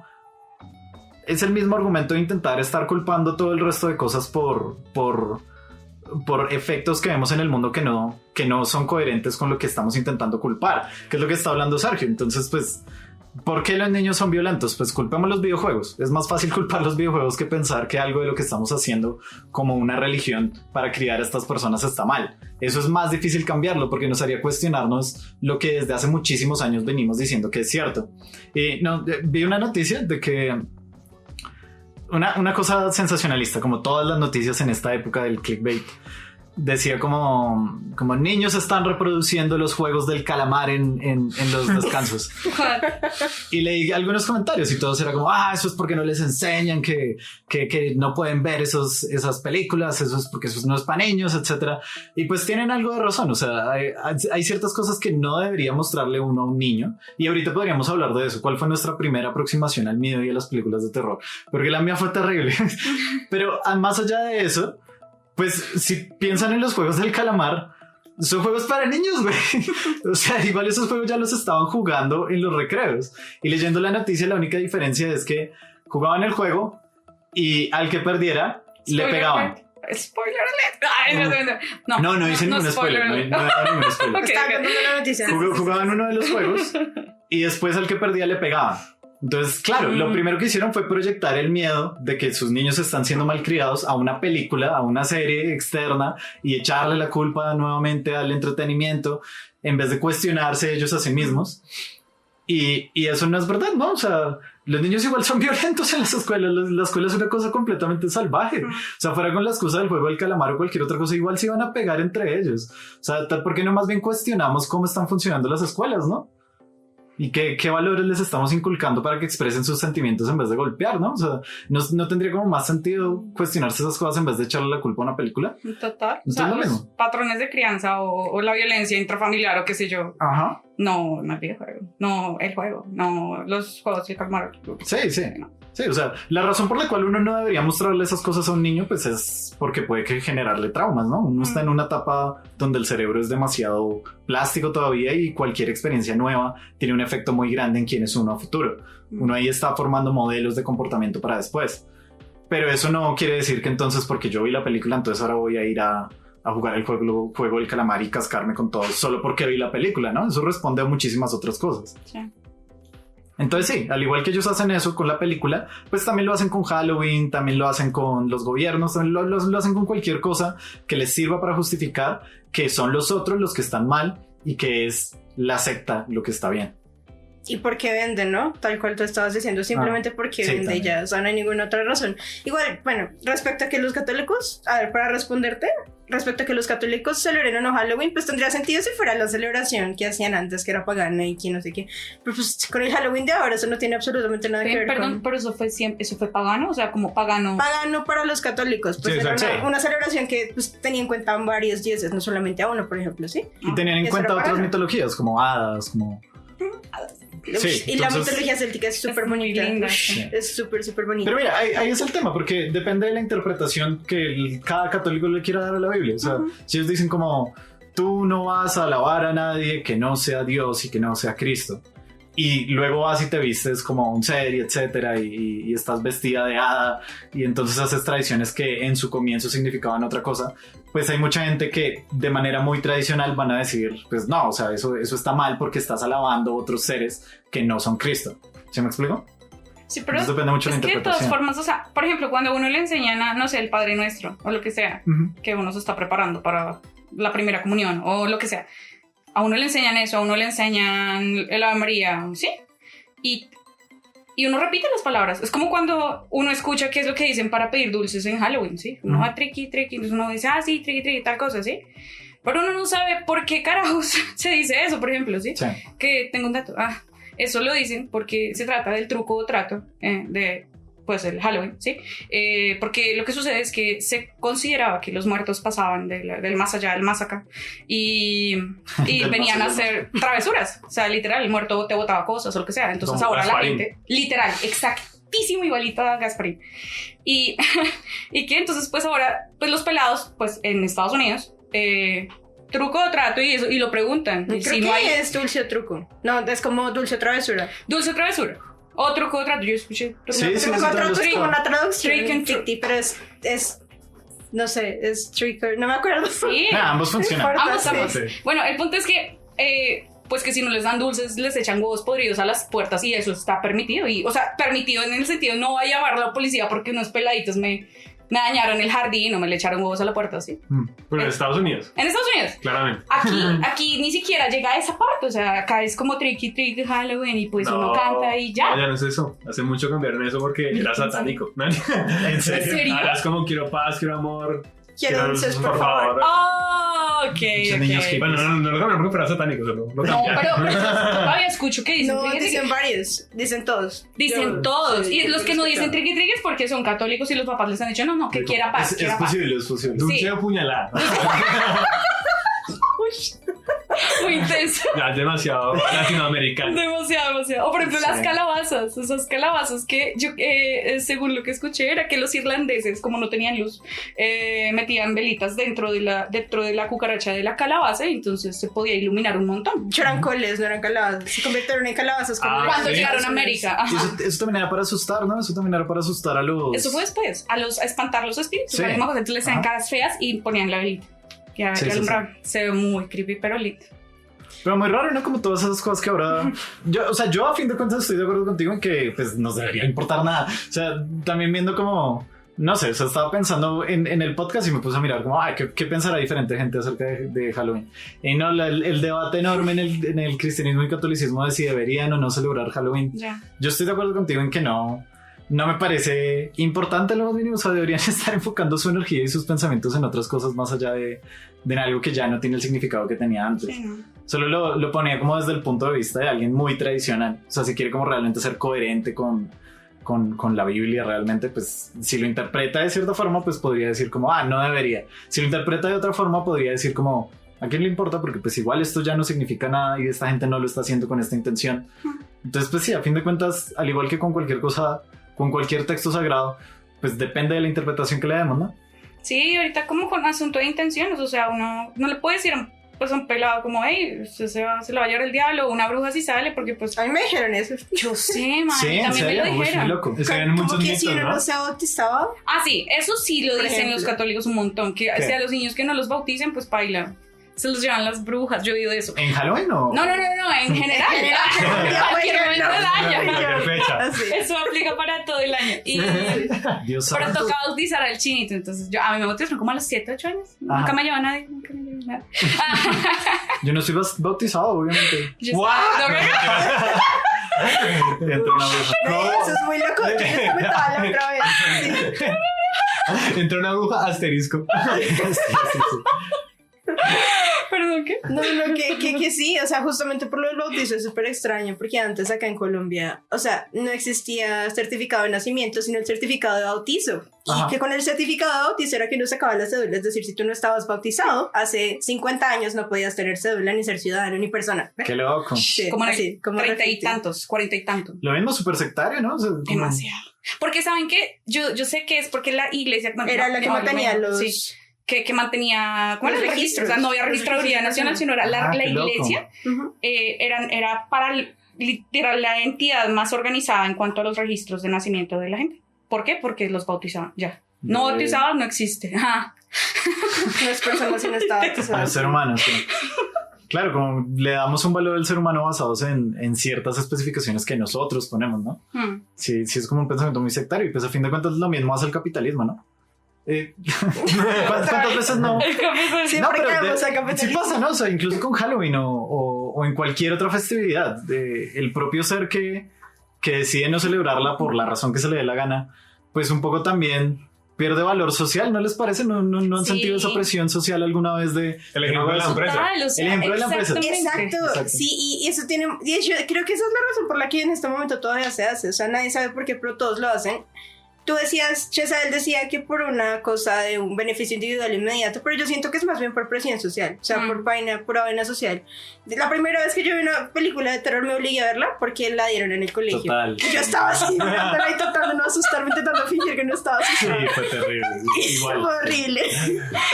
argumento de intentar estar culpando todo el resto de cosas por efectos que vemos en el mundo que no son coherentes con lo que estamos intentando culpar, que es lo que está hablando Sergio. Entonces, pues, ¿por qué los niños son violentos? Pues culpemos los videojuegos. Es más fácil culpar los videojuegos que pensar que algo de lo que estamos haciendo como una religión para criar a estas personas está mal. Eso es más difícil cambiarlo porque nos haría cuestionarnos lo que desde hace muchísimos años venimos diciendo que es cierto. Vi una noticia de que una cosa sensacionalista, como todas las noticias en esta época del clickbait, decía como niños están reproduciendo los juegos del calamar en los descansos. Y leí algunos comentarios y todos era como, eso es porque no les enseñan que no pueden ver esas películas, eso es porque eso no es para niños, etcétera. Y pues tienen algo de razón. O sea, hay ciertas cosas que no debería mostrarle uno a un niño, y ahorita podríamos hablar de eso. ¿Cuál fue nuestra primera aproximación al miedo y a las películas de terror? Porque la mía fue terrible. Pero más allá de eso, pues si piensan en los juegos del calamar, son juegos para niños, güey. O sea, igual esos juegos ya los estaban jugando en los recreos. Y leyendo la noticia, la única diferencia es que jugaban el juego y al que perdiera le pegaban. Spoiler alert. No hice ningún spoiler. No ningún spoiler. Estaba contando la noticia. Jugaban uno de los juegos y después al que perdía le pegaban. Entonces, claro, lo primero que hicieron fue proyectar el miedo de que sus niños están siendo malcriados a una película, a una serie externa, y echarle la culpa nuevamente al entretenimiento en vez de cuestionarse ellos a sí mismos. Y eso no es verdad, ¿no? O sea, los niños igual son violentos en las escuelas. La escuela es una cosa completamente salvaje. O sea, fuera con la excusa del juego del calamar o cualquier otra cosa, igual se iban a pegar entre ellos. O sea, ¿por qué no más bien cuestionamos cómo están funcionando las escuelas, no? ¿Y qué valores les estamos inculcando para que expresen sus sentimientos en vez de golpear, no? O sea, ¿no tendría como más sentido cuestionarse esas cosas en vez de echarle la culpa a una película? Total. O sea, los patrones de crianza o la violencia intrafamiliar o qué sé yo. Ajá. No el videojuego. No el juego. No los juegos de calmar. Sí. No. Sí, o sea, la razón por la cual uno no debería mostrarle esas cosas a un niño, pues es porque puede generarle traumas, ¿no? Uno está en una etapa donde el cerebro es demasiado plástico todavía y cualquier experiencia nueva tiene un efecto muy grande en quién es uno a futuro. Uno ahí está formando modelos de comportamiento para después. Pero eso no quiere decir que entonces porque yo vi la película, entonces ahora voy a ir a jugar el juego del calamar y cascarme con todos solo porque vi la película, ¿no? Eso responde a muchísimas otras cosas. Sí. Entonces sí, al igual que ellos hacen eso con la película, pues también lo hacen con Halloween, también lo hacen con los gobiernos, también lo hacen con cualquier cosa que les sirva para justificar que son los otros los que están mal y que es la secta lo que está bien. Y porque venden, ¿no? Tal cual tú estabas diciendo, simplemente porque sí, vende también. ya, o sea, no hay ninguna otra razón. Igual, bueno, respecto a que los católicos, a ver, para responderte, respecto a que los católicos celebren o no Halloween, pues tendría sentido si fuera la celebración que hacían antes, que era pagana y que no sé qué. Pero pues con el Halloween de ahora eso no tiene absolutamente nada que ver Perdón, con... pero eso fue pagano, o sea, como pagano. Pagano para los católicos, pues Sí, era exacto. una celebración que pues, tenía en cuenta varios dioses, no solamente a uno, por ejemplo, ¿sí? Y tenían en Eso cuenta era otras pagano. mitologías como hadas, como... Sí, Y la entonces- mitología céltica es súper muy bonita. linda, Ush, sí. es súper, súper bonita. Pero mira, ahí es el tema, porque depende de la interpretación que cada católico le quiera dar a la Biblia. O sea, si ellos dicen como, tú no vas a alabar a nadie que no sea Dios y que no sea Cristo, y luego vas y te vistes como un ser y etcétera, y estás vestida de hada, y entonces haces tradiciones que en su comienzo significaban otra cosa, pues hay mucha gente que de manera muy tradicional van a decir, pues no, o sea, eso está mal porque estás alabando otros seres que no son Cristo. ¿Sí me explico? Sí, pero Entonces depende mucho de es la que de todas interpretación. formas, o sea, por ejemplo, cuando a uno le enseñan a, no sé, el Padre Nuestro o lo que sea, Ujú. que uno se está preparando para la primera comunión o lo que sea, a uno le enseñan eso, a uno le enseñan el Ave María, ¿sí? Y uno repite las palabras. Es como cuando uno escucha qué es lo que dicen para pedir dulces en Halloween, ¿sí? Uno va triqui, triqui, entonces uno dice, ah, sí, triqui, triqui, tal cosa, ¿sí? Pero uno no sabe por qué carajos se dice eso, por ejemplo, ¿sí? Sí. Que tengo un dato. Ah, eso lo dicen porque se trata del truco o trato de, pues, el Halloween, ¿sí? Porque lo que sucede es que se consideraba que los muertos pasaban del más allá del más acá y Del venían a más allá. hacer travesuras. O sea, literal, el muerto te botaba cosas o lo que sea. Entonces Como ahora Gasparín. la gente, literal, exactísimo igualito a Gasparín. Y que entonces, pues ahora, pues los pelados, pues en Estados Unidos, truco o trato y eso, y lo preguntan. Creo Y si que no hay es dulce o truco. No, es como dulce o travesura. dulce o travesura. O truco o trato, yo escuché. Sí, Creo sí, que sí, trato es trick- como una traducción. trick and ficti, pero es no sé, es trick or, no me acuerdo. Sí. Ah, ambos funcionan. importa, Ambos, sí. ambos. Sí. Bueno, el punto es que, pues que si no les dan dulces, les echan huevos podridos a las puertas y eso está permitido. Y, o sea, permitido en el sentido, no va a llamar a la policía porque unos peladitos me dañaron el jardín o me le echaron huevos a la puerta, ¿sí? Pero en Estados Unidos, En Estados Unidos. claramente. Aquí ni siquiera llega a esa parte, o sea, acá es como tricky tricky Halloween y pues uno canta y ya. No, ya no es eso. Hace mucho cambiaron eso porque era satánico. ¿No? ¿En serio? serio? Ahora es como quiero paz, quiero amor. Quiero dulces, por favor. Oh, ok, Muchos niños ok. que- Bueno, no lo cambiaron porque fuera satánico, solo lo No, cambiaron. pero todavía escucho que dicen No, tricky, tricky. dicen varios, dicen todos. Dicen Yo- todos. sí, Y los que no dicen escuchado. triqui triqui es porque son católicos y los papás les han dicho, no, que quiera paz, Es quiera paz. posible, es posible. Dulce Sí. o puñalada. Muy intenso. Ya, es demasiado latinoamericano. Demasiado, demasiado. O por ejemplo, Sí. las calabazas. Esas calabazas que yo, según lo que escuché, era que los irlandeses, como no tenían luz, metían velitas dentro de la cucaracha de la calabaza y entonces se podía iluminar un montón. Eran coles, no eran calabazas. Se convirtieron en calabazas. como Ah, las- Cuando sí. llegaron a América. Y Ajá. eso también era para asustar, ¿no? Eso también era para asustar a los... Eso fue después, a espantar los espíritus. Sí. La misma cosa, entonces les hacían Ajá. caras feas y ponían la velita. Que Sí, sí, alumbraban. Se ve muy creepy, pero lindo. Pero muy raro, ¿no? Como todas esas cosas que ahora... Yo a fin de cuentas estoy de acuerdo contigo en que pues nos debería importar nada. O sea, también viendo como... No sé, o sea, estaba pensando en el podcast y me puse a mirar como, ay, ¿qué pensará diferente gente acerca de Halloween? Y no, el debate enorme en el cristianismo y catolicismo de si deberían o no celebrar Halloween. Ya. Yo estoy de acuerdo contigo en que no me parece importante lo más mínimo. O sea, deberían estar enfocando su energía y sus pensamientos en otras cosas más allá de en algo que ya no tiene el significado que tenía antes. Sí, ¿no? Solo lo ponía como desde el punto de vista de alguien muy tradicional. O sea, si quiere como realmente ser coherente con la Biblia realmente, pues si lo interpreta de cierta forma, pues podría decir como, no debería. Si lo interpreta de otra forma, podría decir como, ¿a quién le importa? Porque pues igual esto ya no significa nada y esta gente no lo está haciendo con esta intención. Entonces, pues sí, a fin de cuentas, al igual que con cualquier cosa, con cualquier texto sagrado, pues depende de la interpretación que le demos, ¿no? Sí, ahorita como con asunto de intenciones, o sea, uno no le puede decir pues a un pelado como, hey, se lo va a llevar el diablo o una bruja si sale, porque pues A mí me dijeron eso. yo sé, man, Sí, en también serio, me lo uy, muy dijeron. loco. Es que hay Como muchos que si mitos, uno ¿no? no se bautizaba. Ah, sí, eso sí lo Por dicen ejemplo. los católicos un montón, que ¿Qué? si a los niños que no los bauticen, pues baila. se los llevan las brujas. Yo he oído eso. ¿En Halloween o...? No, en general. Cualquier momento del año. Cualquier fecha. Así. Eso aplica para todo el año. Y, Dios pero santo. toca bautizar al chinito. Entonces, a mí me bautizaron como a los 7, 8 años. Ajá. Nunca me lleva nadie. Nunca me lleva nadie. Yo no soy bautizado, obviamente. Yo- ¡What! Entra una bruja. Eso es muy loco. Yo les comentaba la otra vez. Sí. Entró una aguja asterisco. Perdón, ¿qué? No, que sí, o sea, justamente por lo del bautizo es súper extraño, porque antes acá en Colombia, o sea, no existía certificado de nacimiento, sino el certificado de bautizo. Ajá. Y que con el certificado de bautizo era que no sacaba la cédula, es decir, si tú no estabas bautizado, hace 50 años no podías tener cédula, ni ser ciudadano, ni persona. Qué loco. Sí, Como en así, el como 30 y reflexivo. tantos, 40 y tantos. Lo mismo súper sectario, ¿no? O sea, como- Demasiado. Porque saben que yo sé que es porque la iglesia bueno, Era la que no, mantenía bueno, los... sí, que mantenía ¿cómo Los era el registro? O sea, no había registros. registraduría Los nacional, registros. sino era la Qué loco. iglesia. Ujú. Era para literal la entidad más organizada en cuanto a los registros de nacimiento de la gente. ¿Por qué? Porque los bautizaban ya. No Bien. bautizados no existe. Ajá. Las personas sin estado Al bautizadas. ser humano, sí. Claro, como le damos un valor al ser humano basados en ciertas especificaciones que nosotros ponemos, ¿no? Hmm. Sí, es como un pensamiento muy sectario y pues a fin de cuentas lo mismo hace el capitalismo, ¿no? ¿Cuántas veces no? El capítulo- Sí, No, porque pero vamos a sí capitalismo. pasa, ¿no? O sea, incluso con Halloween o en cualquier otra festividad, el propio ser que decide no celebrarla por la razón que se le dé la gana, pues un poco también pierde valor social, ¿no les parece? ¿No han Sí. sentido esa presión social alguna vez de... El ejemplo de la empresa. Total, o sea, El ejemplo de la empresa. exactamente. Exacto, sí, y eso tiene, y de hecho, creo que esa es la razón por la que en este momento todavía se hace, o sea, nadie sabe por qué, pero todos lo hacen. Tú decías, Chesal decía que por una cosa de un beneficio individual inmediato, pero yo siento que es más bien por presión social, o sea, por vaina social. La primera vez que yo vi una película de terror me obligué a verla porque la dieron en el colegio. Total. Y yo estaba así, mirándola y tratando de no asustarme, intentando fingir que no estaba Sí, asustada. fue terrible. Igual. Fue horrible.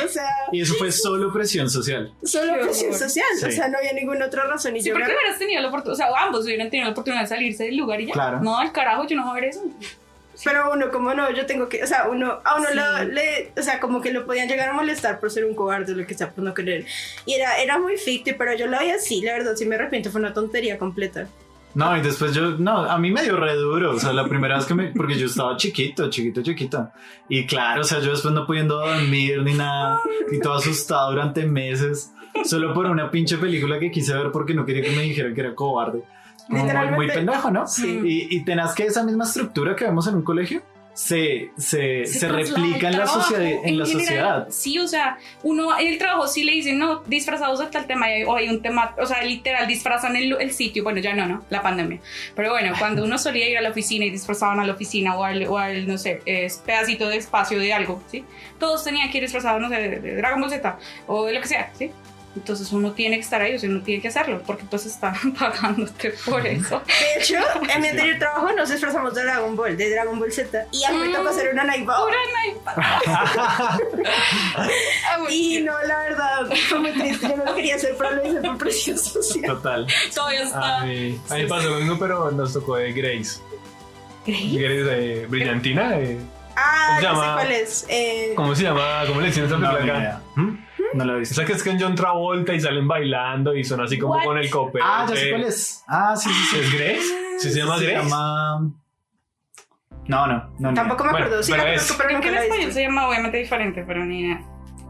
O sea, Y eso fue solo presión social. solo Qué presión horror. social, Sí. o sea, no había ninguna otra razón. Y Sí, yo porque hubieras tenido la oportunidad, o sea, ambos hubieran tenido la oportunidad de salirse del lugar y ya. Claro. No, al carajo, yo no voy a ver eso. Pero uno, como no, yo tengo que, o sea, a uno Sí. o sea, como que lo podían llegar a molestar por ser un cobarde o lo que sea, por no querer. Y era muy ficticio, pero yo lo veía así, la verdad, sí me arrepiento, fue una tontería completa. No, y después a mí me dio re duro, o sea, la primera vez porque yo estaba chiquito. Y claro, o sea, yo después no pudiendo dormir ni nada, y todo asustado durante meses, solo por una pinche película que quise ver porque no quería que me dijeran que era cobarde. Como muy, Literalmente. muy pendejo, ¿no? Sí. Y tenaz que esa misma estructura que vemos en un colegio se replica en la trabajo, sociedad. En la general, sociedad. Sí, o sea, uno en el trabajo sí le dicen, no, disfrazados de tal tema, o hay un tema, o sea, literal, disfrazan el sitio, bueno, ya no, la pandemia. Pero bueno, cuando uno solía ir a la oficina y disfrazaban a la oficina o al no sé, pedacito de espacio de algo, ¿sí? Todos tenían que ir disfrazados, no sé, de Dragon Ball Z o de lo que sea, ¿sí? Entonces uno tiene que estar ahí, o sea, uno tiene que hacerlo, porque pues están pagándote por eso. De hecho, en mi anterior trabajo nos disfrazamos de Dragon Ball Z, y a mí me tocó hacer una Naiba. Ah, bueno, Y no, la verdad, fue muy triste, yo no lo quería hacer, pero lo hice por presión social. Total. todavía está. A mí pasó lo mismo, pero nos tocó de Grace. Grace de Brillantina. Ah, ¿Cómo se ya sé llama? cuál es. ¿Cómo se llama? ¿Cómo le decían esa No, película ni acá? idea. ¿Mm? No lo he visto. Esa que es con John Travolta y salen bailando y son así como What? con el copete. Ah, ya sé cuál es. Ah, sí. ¿Es Grace? ¿Sí se llama Se Grace? llama... No. Tampoco me Bueno, acuerdo, sí pero la es- conozco, pero Creo nunca que en la he español visto. se llama obviamente diferente, pero ni idea.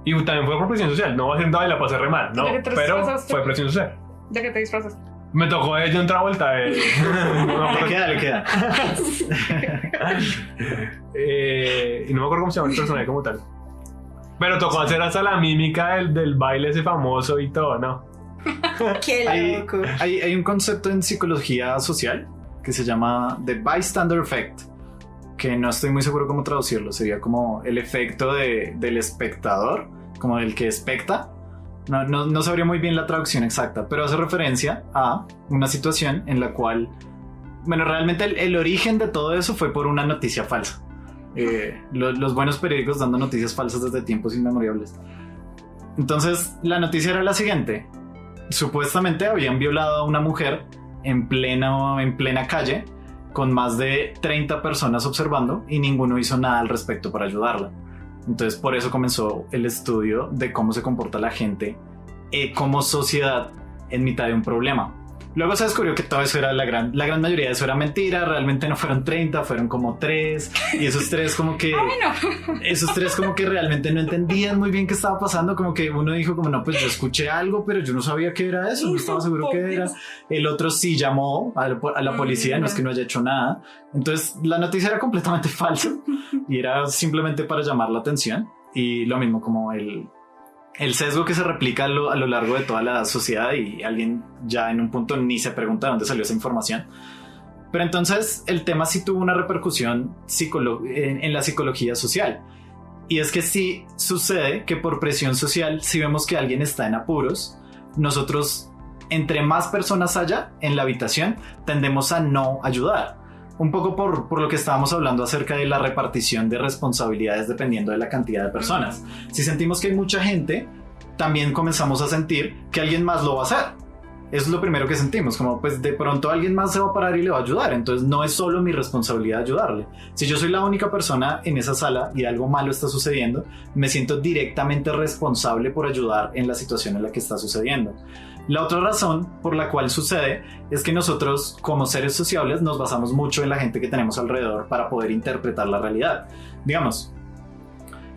Y también fue por presión social. No va a ser nada y la pasé re mal. No, ¿De qué te pero disfrazaste? fue presión social. ¿De qué te disfrazas? Me tocó de John Travolta. Le queda. Y no me acuerdo cómo se llama el personaje como tal. Pero tocó hacer hasta la mímica del baile ese famoso y todo, ¿no? Qué Hay, loco. hay un concepto en psicología social que se llama The Bystander Effect, que no estoy muy seguro cómo traducirlo. Sería como el efecto del espectador, como del que especta. No sabría muy bien la traducción exacta, pero hace referencia a una situación en la cual, bueno, realmente el origen de todo eso fue por una noticia falsa. Los buenos periódicos dando noticias falsas desde tiempos inmemoriales. Entonces, la noticia era la siguiente. Supuestamente habían violado a una mujer en plena calle, con más de 30 personas observando, y ninguno hizo nada al respecto para ayudarla. Entonces por eso comenzó el estudio de cómo se comporta la gente como sociedad en mitad de un problema. Luego se descubrió que todo eso era la gran mayoría de eso era mentira, realmente no fueron 30, fueron como 3, y esos 3 como que esos 3 como que realmente no entendían muy bien qué estaba pasando, como que uno dijo como no, pues yo escuché algo, pero yo no sabía qué era eso, no estaba seguro qué era. El otro sí llamó a la policía, no es que no haya hecho nada. Entonces la noticia era completamente falsa y era simplemente para llamar la atención, y lo mismo como el sesgo que se replica a lo largo de toda la sociedad, y alguien ya en un punto ni se pregunta de dónde salió esa información. Pero entonces el tema sí tuvo una repercusión en la psicología social, y es que sí sucede que por presión social, si vemos que alguien está en apuros, nosotros, entre más personas haya en la habitación, tendemos a no ayudar. Un poco por lo que estábamos hablando acerca de la repartición de responsabilidades dependiendo de la cantidad de personas. Si sentimos que hay mucha gente, también comenzamos a sentir que alguien más lo va a hacer. Eso es lo primero que sentimos, como pues de pronto alguien más se va a parar y le va a ayudar, entonces no es solo mi responsabilidad ayudarle. Si yo soy la única persona en esa sala y algo malo está sucediendo, me siento directamente responsable por ayudar en la situación en la que está sucediendo. La otra razón por la cual sucede es que nosotros, como seres sociables, nos basamos mucho en la gente que tenemos alrededor para poder interpretar la realidad. Digamos,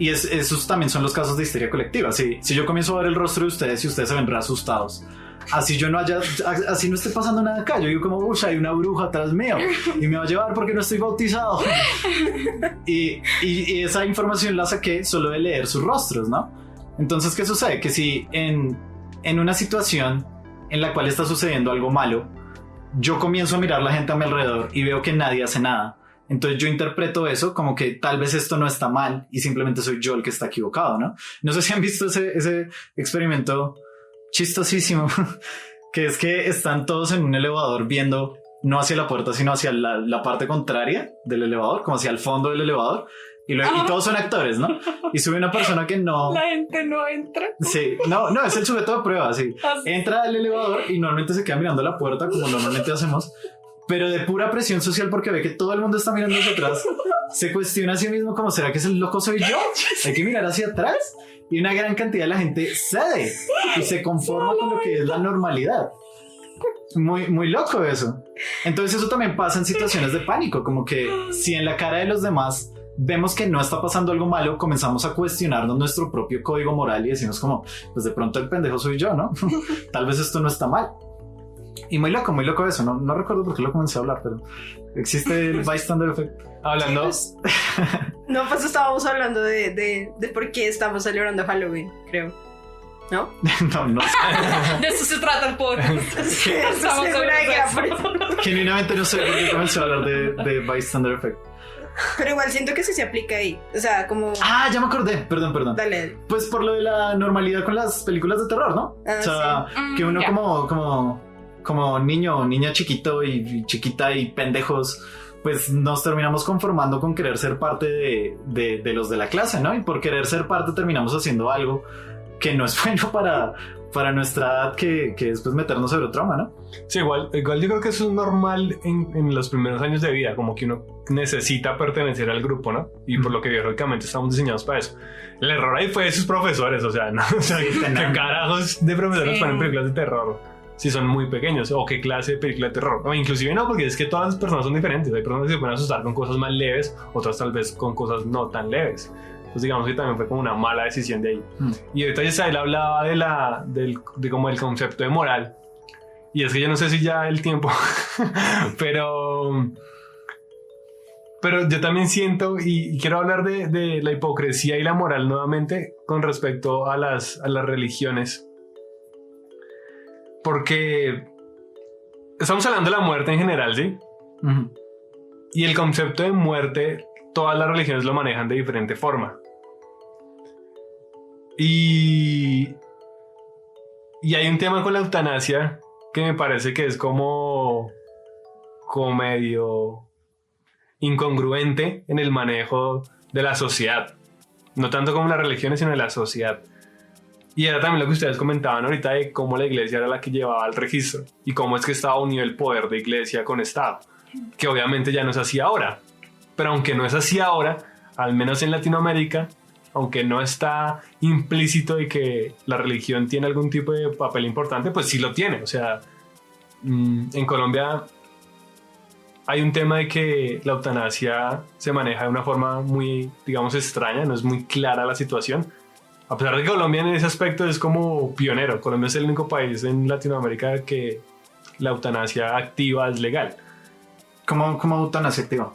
y esos también son los casos de histeria colectiva. Si yo comienzo a ver el rostro de ustedes y ustedes se ven re asustados, así no esté pasando nada acá, yo digo como, uy, hay una bruja atrás mío y me va a llevar porque no estoy bautizado. y esa información la saqué solo de leer sus rostros, ¿no? Entonces, ¿qué sucede? Que si en una situación en la cual está sucediendo algo malo, yo comienzo a mirar la gente a mi alrededor y veo que nadie hace nada, entonces yo interpreto eso como que tal vez esto no está mal y simplemente soy yo el que está equivocado, ¿no? No sé si han visto ese experimento chistosísimo que es que están todos en un elevador viendo no hacia la puerta sino hacia la parte contraria del elevador, como hacia el fondo del elevador. Y todos son actores, ¿no? Y sube una persona que no... La gente no entra. Sí, no, es el sujeto de prueba, sí. Entra al elevador y normalmente se queda mirando la puerta como normalmente hacemos, pero de pura presión social porque ve que todo el mundo está mirando hacia atrás, se cuestiona a sí mismo como, ¿será que el loco soy yo? Hay que mirar hacia atrás. Y una gran cantidad de la gente cede y se conforma con lo que es la normalidad. Muy, muy loco eso. Entonces eso también pasa en situaciones de pánico, como que si en la cara de los demás vemos que no está pasando algo malo, comenzamos a cuestionarnos nuestro propio código moral y decimos como, pues de pronto el pendejo soy yo, ¿no? Tal vez esto no está mal. Y muy loco eso, no recuerdo por qué lo comencé a hablar, pero existe el bystander effect. Hablando... Sí, pues, no, pues estábamos hablando de por qué estamos celebrando Halloween, creo. ¿No? No sé. De eso se trata el podcast. Sí, Estamos segura de que era por eso. Genuinamente no sé por qué comencé a hablar de bystander effect. Pero igual siento que sí se aplica ahí. O sea, como... Ah, ya me acordé. Perdón. Dale. Pues por lo de la normalidad con las películas de terror, ¿no? Ah, o sea, sí. que uno Ya. como niño o niña chiquito y chiquita y pendejos, pues nos terminamos conformando con querer ser parte de los de la clase, ¿no? Y por querer ser parte terminamos haciendo algo que no es bueno para nuestra edad, que es pues meternos sobre trauma, ¿no? Sí, igual yo creo que eso es normal en los primeros años de vida, como que uno necesita pertenecer al grupo, ¿no? Y por lo que biológicamente estamos diseñados para eso. El error ahí fue de sus profesores, o sea, ¿no? O sea, Sí, ¿qué carajos de profesores Sí. ponen películas de terror si son muy pequeños? ¿O qué clase de película de terror? O inclusive no, porque es que todas las personas son diferentes. Hay personas que se pueden asustar con cosas más leves, otras tal vez con cosas no tan leves. Entonces digamos que también fue como una mala decisión de ahí. Y ahorita Isabel hablaba de como el concepto de moral. Y es que yo no sé si ya el tiempo, pero yo también siento y quiero hablar de la hipocresía y la moral nuevamente con respecto a las religiones. Porque estamos hablando de la muerte en general, ¿sí? Uh-huh. Y el concepto de muerte, todas las religiones lo manejan de diferente forma. Y hay un tema con la eutanasia que me parece que es como medio incongruente en el manejo de la sociedad. No tanto como las religiones, sino de la sociedad. Y era también lo que ustedes comentaban ahorita de cómo la iglesia era la que llevaba el registro y cómo es que estaba unido el poder de iglesia con Estado, que obviamente ya no es así ahora. Pero aunque no es así ahora, al menos en Latinoamérica, aunque no está implícito de que la religión tiene algún tipo de papel importante, pues sí lo tiene. O sea, en Colombia hay un tema de que la eutanasia se maneja de una forma muy, digamos, extraña, no es muy clara la situación. A pesar de que Colombia en ese aspecto es como pionero. Colombia es el único país en Latinoamérica que la eutanasia activa es legal. ¿Cómo eutanasia activa?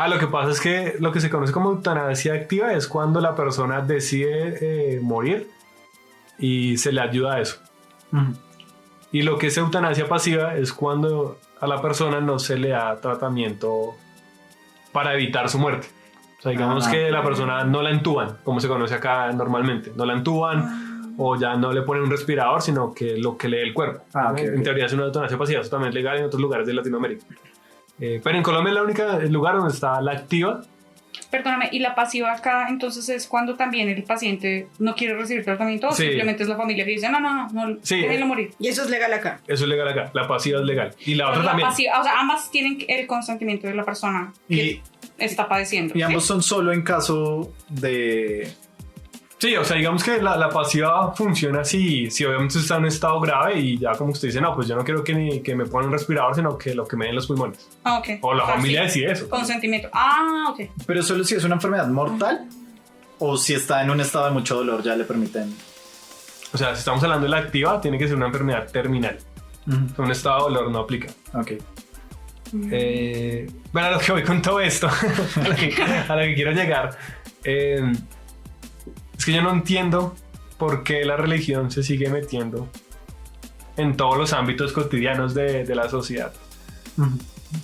Lo que pasa es que lo que se conoce como eutanasia activa es cuando la persona decide morir y se le ayuda a eso. Uh-huh. Y lo que es eutanasia pasiva es cuando a la persona no se le da tratamiento para evitar su muerte. O sea, digamos que la persona no la entuban, como se conoce acá normalmente. No la entuban o ya no le ponen un respirador, sino que lo que le dé el cuerpo. Okay, en teoría es una eutanasia pasiva, eso también es legal en otros lugares de Latinoamérica. Pero en Colombia es el único lugar donde está la activa. Perdóname, ¿y la pasiva acá entonces es cuando también el paciente no quiere recibir tratamiento o simplemente es la familia que dice no, déjenlo morir? Y eso es legal acá. Eso es legal acá, la pasiva es legal. Y la otra la también. Pasiva, o sea, ambas tienen el consentimiento de la persona que está padeciendo. Y ambos son solo en caso de... Sí, o sea, digamos que la pasiva funciona si obviamente está en un estado grave y ya como usted dice, no, pues yo no quiero que me pongan un respirador, sino que lo que me den los pulmones. Ok. O la familia decide eso. Consentimiento. Ok. Pero solo si es una enfermedad mortal o si está en un estado de mucho dolor ya le permiten... O sea, si estamos hablando de la activa, tiene que ser una enfermedad terminal. Un estado de dolor no aplica. Ok. Bueno, a lo que voy con todo esto, a lo que quiero llegar, es que yo no entiendo por qué la religión se sigue metiendo en todos los ámbitos cotidianos de la sociedad. Uh-huh.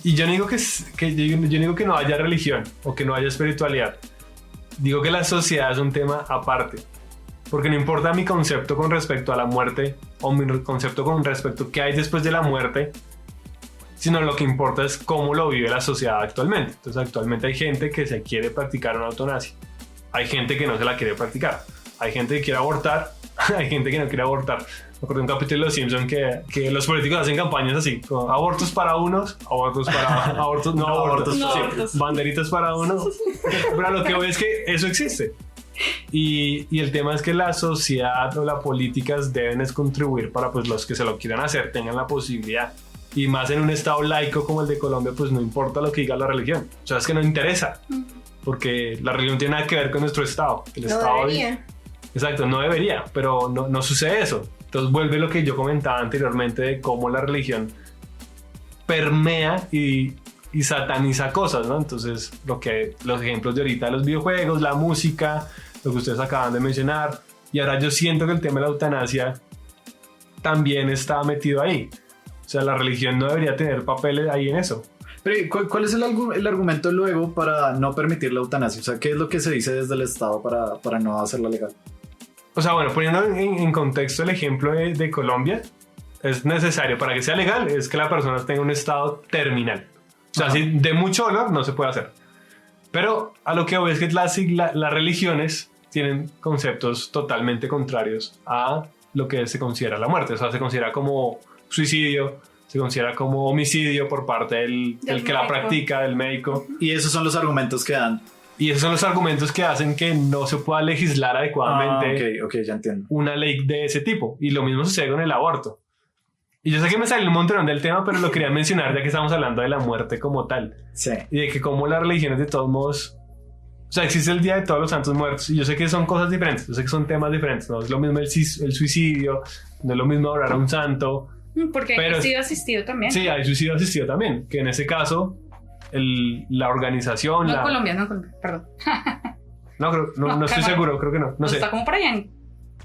Y yo no digo yo digo que no haya religión o que no haya espiritualidad. Digo que la sociedad es un tema aparte. Porque no importa mi concepto con respecto a la muerte o mi concepto con respecto a qué hay después de la muerte, sino lo que importa es cómo lo vive la sociedad actualmente. Entonces actualmente hay gente que se quiere practicar una eutanasia. Hay gente que no se la quiere practicar. Hay gente que quiere abortar. Hay gente que no quiere abortar. Me acuerdo de un capítulo de Los Simpsons que los políticos hacen campañas así: como abortos para unos, abortos para abortos, no abortos, no sí, abortos. Banderitas para uno. Pero lo que voy es que eso existe. Y el tema es que la sociedad o las políticas deben es contribuir para pues los que se lo quieran hacer tengan la posibilidad. Y más en un estado laico como el de Colombia, pues no importa lo que diga la religión. O sea, es que no interesa. Porque la religión tiene nada que ver con nuestro estado. El No estado debería. Exacto, no debería, pero no sucede eso. Entonces vuelve lo que yo comentaba anteriormente de cómo la religión permea y sataniza cosas, ¿no? Entonces los ejemplos de ahorita, los videojuegos, la música, lo que ustedes acaban de mencionar. Y ahora yo siento que el tema de la eutanasia también está metido ahí. O sea, la religión no debería tener papel ahí en eso. Pero ¿cuál es el argumento luego para no permitir la eutanasia? O sea, ¿qué es lo que se dice desde el Estado para no hacerla legal? O sea, bueno, poniendo en contexto el ejemplo de Colombia, es necesario para que sea legal es que la persona tenga un estado terminal. O sea, si de mucho dolor no se puede hacer. Pero a lo que voy es que las religiones tienen conceptos totalmente contrarios a lo que se considera la muerte. O sea, se considera como suicidio, se considera como homicidio por parte del que la practica, del médico. Y esos son los argumentos que dan. Y esos son los argumentos que hacen que no se pueda legislar adecuadamente Ok, ya entiendo. una ley de ese tipo. Y lo mismo sucede con el aborto. Y yo sé que me salió un montón del tema, pero lo quería mencionar ya que estamos hablando de la muerte como tal. Sí. Y de que como las religiones de todos modos... O sea, existe el Día de Todos los Santos Muertos. Y yo sé que son cosas diferentes. Yo sé que son temas diferentes. No es lo mismo el suicidio. No es lo mismo orar a un santo. Porque hay suicidio asistido también. Sí, hay suicidio asistido también. Que en ese caso, la organización... No en Colombia, perdón. No estoy seguro, creo que no. No sé. Está como por allá en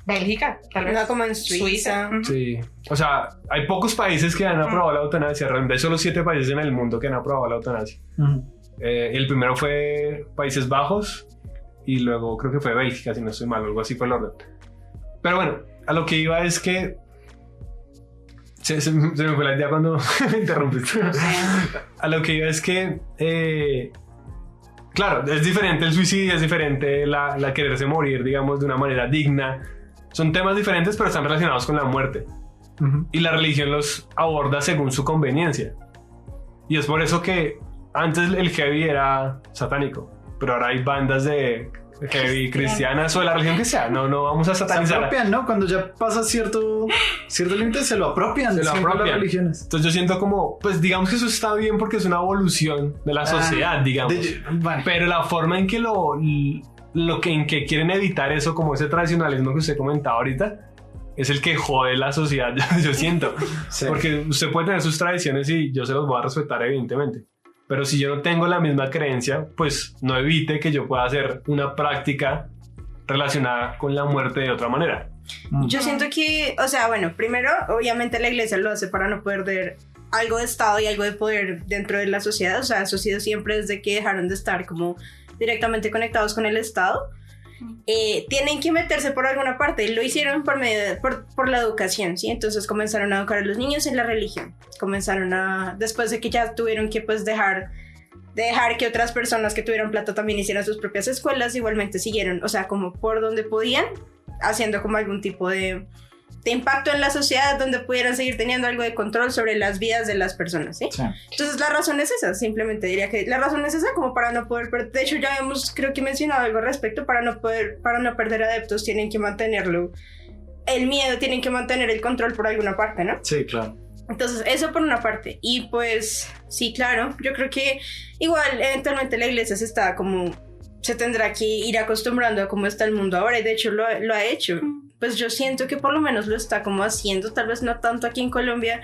Bélgica, tal vez. No, como en Suiza. Sí. O sea, hay pocos países que han aprobado la eutanasia. Realmente hay solo 7 países en el mundo que han aprobado la eutanasia. El primero fue Países Bajos y luego creo que fue Bélgica, si no estoy mal, algo así fue el orden. Pero bueno, a lo que iba es que se me fue la idea cuando me interrumpiste. A lo que iba es que claro, es diferente el suicidio, es diferente la quererse morir, digamos, de una manera digna. Son temas diferentes, pero están relacionados con la muerte. Y la religión los aborda según su conveniencia. Y es por eso que antes el heavy era satánico, pero ahora hay bandas de heavy cristianas o de la religión que sea. No vamos a Se satanizar. apropian, ¿no? Cuando ya pasa cierto límite, se lo apropian. Se lo siempre apropian. las religiones. Entonces yo siento como, pues digamos que eso está bien porque es una evolución de la sociedad, digamos. Bueno, Pero la forma en que en que quieren evitar eso, como ese tradicionalismo que usted comentaba ahorita, es el que jode la sociedad, yo siento. sí. Porque usted puede tener sus tradiciones y yo se los voy a respetar, evidentemente. Pero si yo no tengo la misma creencia, pues no evite que yo pueda hacer una práctica relacionada con la muerte de otra manera. Yo siento que, o sea, bueno, primero, obviamente la iglesia lo hace para no perder algo de Estado y algo de poder dentro de la sociedad. O sea, eso ha sido siempre desde que dejaron de estar como directamente conectados con el Estado. Tienen que meterse por alguna parte. Lo hicieron por la educación, ¿sí? Entonces comenzaron a educar a los niños en la religión. Después de que ya tuvieron que pues dejar que otras personas que tuvieran plata también hicieran sus propias escuelas, igualmente siguieron, o sea, como por donde podían, haciendo como algún tipo de impacto en la sociedad donde pudieran seguir teniendo algo de control sobre las vidas de las personas, ¿sí? Sí. Entonces la razón es esa, simplemente diría que la razón es esa como para no poder, de hecho ya hemos creo que mencionado algo al respecto, para no perder adeptos tienen que mantenerlo, el miedo, tienen que mantener el control por alguna parte, ¿no? Sí, claro. Entonces eso por una parte, y pues sí, claro, yo creo que igual eventualmente la iglesia se tendrá que ir acostumbrando a cómo está el mundo ahora, y de hecho lo ha hecho. Pues yo siento que por lo menos lo está como haciendo, tal vez no tanto aquí en Colombia,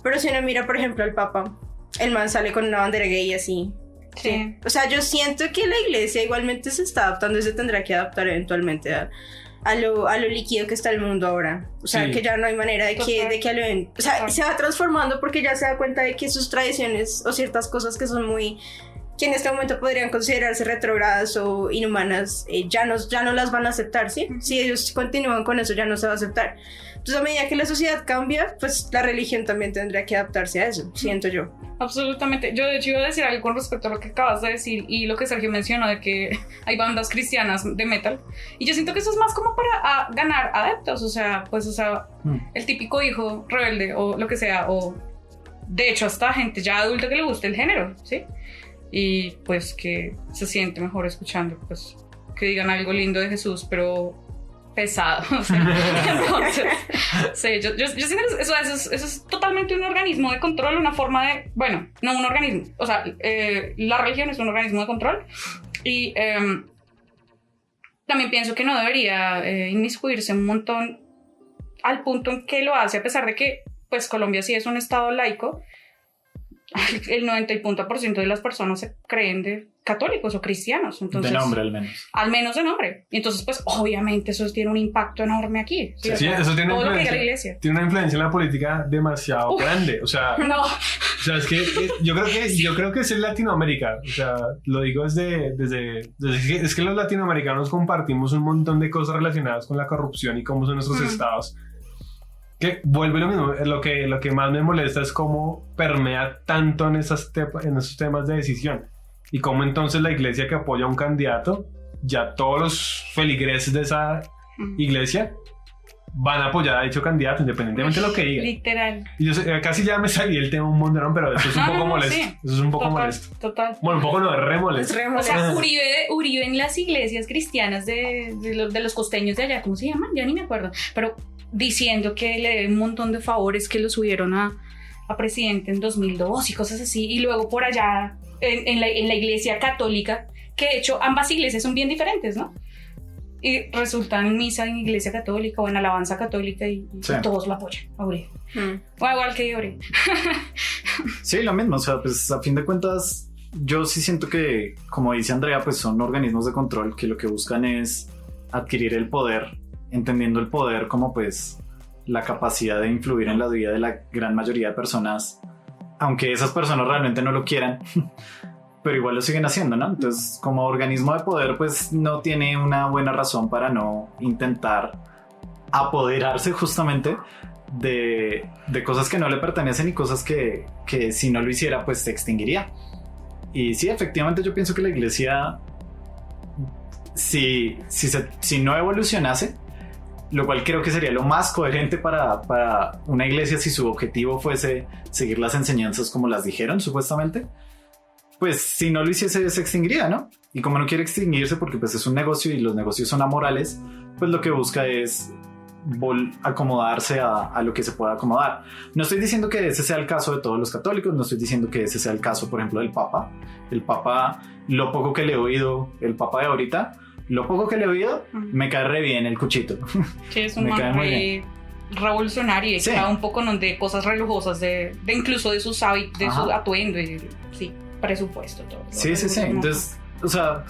pero si uno mira por ejemplo al Papa, el man sale con una bandera gay así. Sí. O sea, yo siento que la iglesia igualmente se está adaptando y se tendrá que adaptar eventualmente a lo líquido que está el mundo ahora. O sea, Sí. que ya no hay manera de que o sea, se va transformando porque ya se da cuenta de que sus tradiciones o ciertas cosas que son que en este momento podrían considerarse retrógradas o inhumanas, ya no las van a aceptar, ¿sí? Si ellos continúan con eso, ya no se va a aceptar. Entonces, a medida que la sociedad cambia, pues la religión también tendría que adaptarse a eso, siento yo. Absolutamente. Yo de hecho iba a decir algo con respecto a lo que acabas de decir y lo que Sergio mencionó de que hay bandas cristianas de metal. Y yo siento que eso es más como para ganar adeptos, o sea, el típico hijo rebelde o lo que sea, o de hecho hasta gente ya adulta que le guste el género, ¿sí? Y pues que se siente mejor escuchando, pues que digan algo lindo de Jesús, pero pesado. O sea, entonces, sí, yo siento que eso es totalmente un organismo de control, una forma de, bueno, no un organismo, o sea, la religión es un organismo de control y también pienso que no debería inmiscuirse un montón al punto en que lo hace, a pesar de que pues Colombia sí es un estado laico. El 90% de las personas se creen de católicos o cristianos, entonces, de nombre al menos de nombre, y entonces pues obviamente eso tiene un impacto enorme aquí, Sí, eso tiene todo lo que diga influencia. la iglesia. Tiene una influencia en la política demasiado grande. O sea, No, es que yo creo que es en Latinoamérica. O sea, lo digo desde es que los latinoamericanos compartimos un montón de cosas relacionadas con la corrupción y cómo son nuestros estados. Que vuelve lo mismo. Lo que más me molesta es cómo permea tanto en esos temas de decisión. Y cómo entonces la iglesia que apoya a un candidato, ya todos los feligreses de esa iglesia van a apoyar a dicho candidato independientemente de lo que diga. literal. Y yo casi ya me salí el tema un montón, pero eso es un poco molesto. Sí. Eso es un poco Total, molesto. total. Bueno, un poco no, es re molesto. O sea, Uribe en las iglesias cristianas de los costeños de allá, ¿cómo se llaman? Ya ni me acuerdo. Pero diciendo que le debe un montón de favores que lo subieron a presidente en 2002 y cosas así. Y luego por allá en la iglesia católica, que de hecho ambas iglesias son bien diferentes, ¿no? Y resultan en misa en iglesia católica o en alabanza católica y Sí. todos lo apoyan a Uribe. Bueno, igual que Uribe. Sí, lo mismo, o sea, pues a fin de cuentas yo sí siento que, como dice Andrea, pues son organismos de control que lo que buscan es adquirir el poder, entendiendo el poder como pues la capacidad de influir en la vida de la gran mayoría de personas, aunque esas personas realmente no lo quieran, pero igual lo siguen haciendo, ¿no? Entonces, como organismo de poder, pues no tiene una buena razón para no intentar apoderarse justamente de cosas que no le pertenecen y cosas que si no lo hiciera, pues se extinguiría. Y sí, efectivamente yo pienso que la iglesia, si no evolucionase, lo cual creo que sería lo más coherente para una iglesia si su objetivo fuese seguir las enseñanzas como las dijeron supuestamente, pues si no lo hiciese se extinguiría, ¿no? Y como no quiere extinguirse porque pues es un negocio y los negocios son amorales, pues lo que busca es acomodarse a lo que se pueda acomodar. No estoy diciendo que ese sea el caso de todos los católicos, no estoy diciendo que ese sea el caso, por ejemplo, del Papa. El Papa, lo poco que le he oído, el Papa de ahorita, lo poco que le he oído, me cae re bien el cuchito. Sí, es un man revolucionario y sí. que da un poco de cosas religiosas, de incluso de sus hábitos, de su atuendo, y, sí, presupuesto, todo. Sí. Entonces, o sea,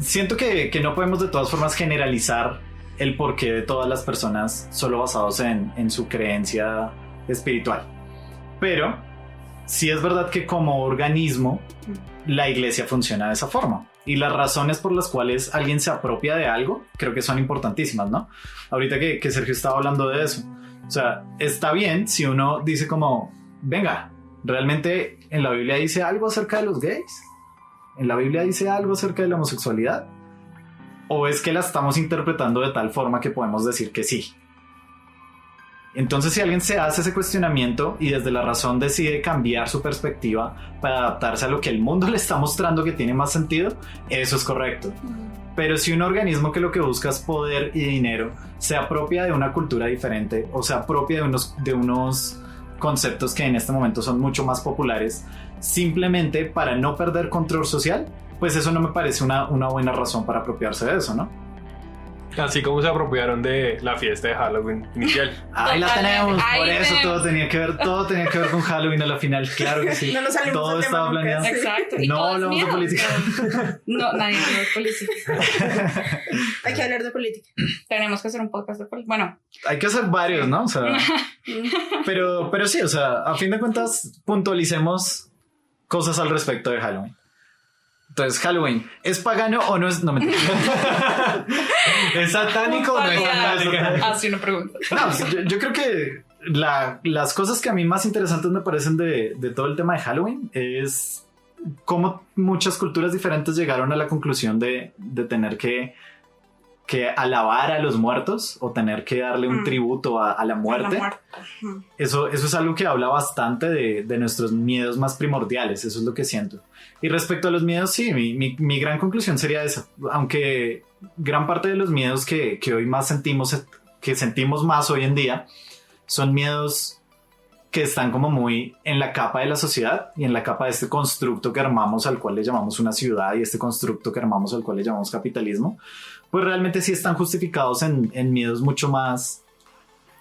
siento que no podemos de todas formas generalizar el porqué de todas las personas solo basados en su creencia espiritual. Pero sí es verdad que como organismo la iglesia funciona de esa forma. Y las razones por las cuales alguien se apropia de algo creo que son importantísimas, ¿no? Ahorita que Sergio estaba hablando de eso. O sea, está bien si uno dice como, venga, ¿realmente en la Biblia dice algo acerca de los gays? ¿En la Biblia dice algo acerca de la homosexualidad? ¿O es que la estamos interpretando de tal forma que podemos decir que sí? Entonces, si alguien se hace ese cuestionamiento y desde la razón decide cambiar su perspectiva para adaptarse a lo que el mundo le está mostrando que tiene más sentido, eso es correcto. Pero si un organismo que lo que busca es poder y dinero se apropia de una cultura diferente o se apropia de unos conceptos que en este momento son mucho más populares, simplemente para no perder control social, pues eso no me parece una buena razón para apropiarse de eso, ¿no? Así como se apropiaron de la fiesta de Halloween inicial. Ahí la tenemos, Ahí por eso todo tenía que ver con Halloween a la final, claro que sí. No nos salimos todo del tema estaba nunca, planeado. sí. Exacto. Y No todo es hablamos de miedo. política. No, nadie habla de política. Hay que hablar de política. Tenemos que hacer un podcast de política. Bueno, Hay que hacer varios, ¿no? O sea, pero sí, o sea, a fin de cuentas, puntualicemos cosas al respecto de Halloween. Entonces, Halloween, ¿es pagano o no es? No, mentira. ¿Es satánico o no es satánico? Así una pregunta. No, yo creo que las cosas que a mí más interesantes me parecen de todo el tema de Halloween es cómo muchas culturas diferentes llegaron a la conclusión de tener que alabar a los muertos o tener que darle un tributo a la muerte. Eso es algo que habla bastante de nuestros miedos más primordiales, eso es lo que siento. Y respecto a los miedos, sí, mi gran conclusión sería esa. Aunque gran parte de los miedos que hoy más sentimos más hoy en día, son miedos que están como muy en la capa de la sociedad y en la capa de este constructo que armamos al cual le llamamos una ciudad y este constructo que armamos al cual le llamamos capitalismo, pues realmente sí están justificados en miedos mucho más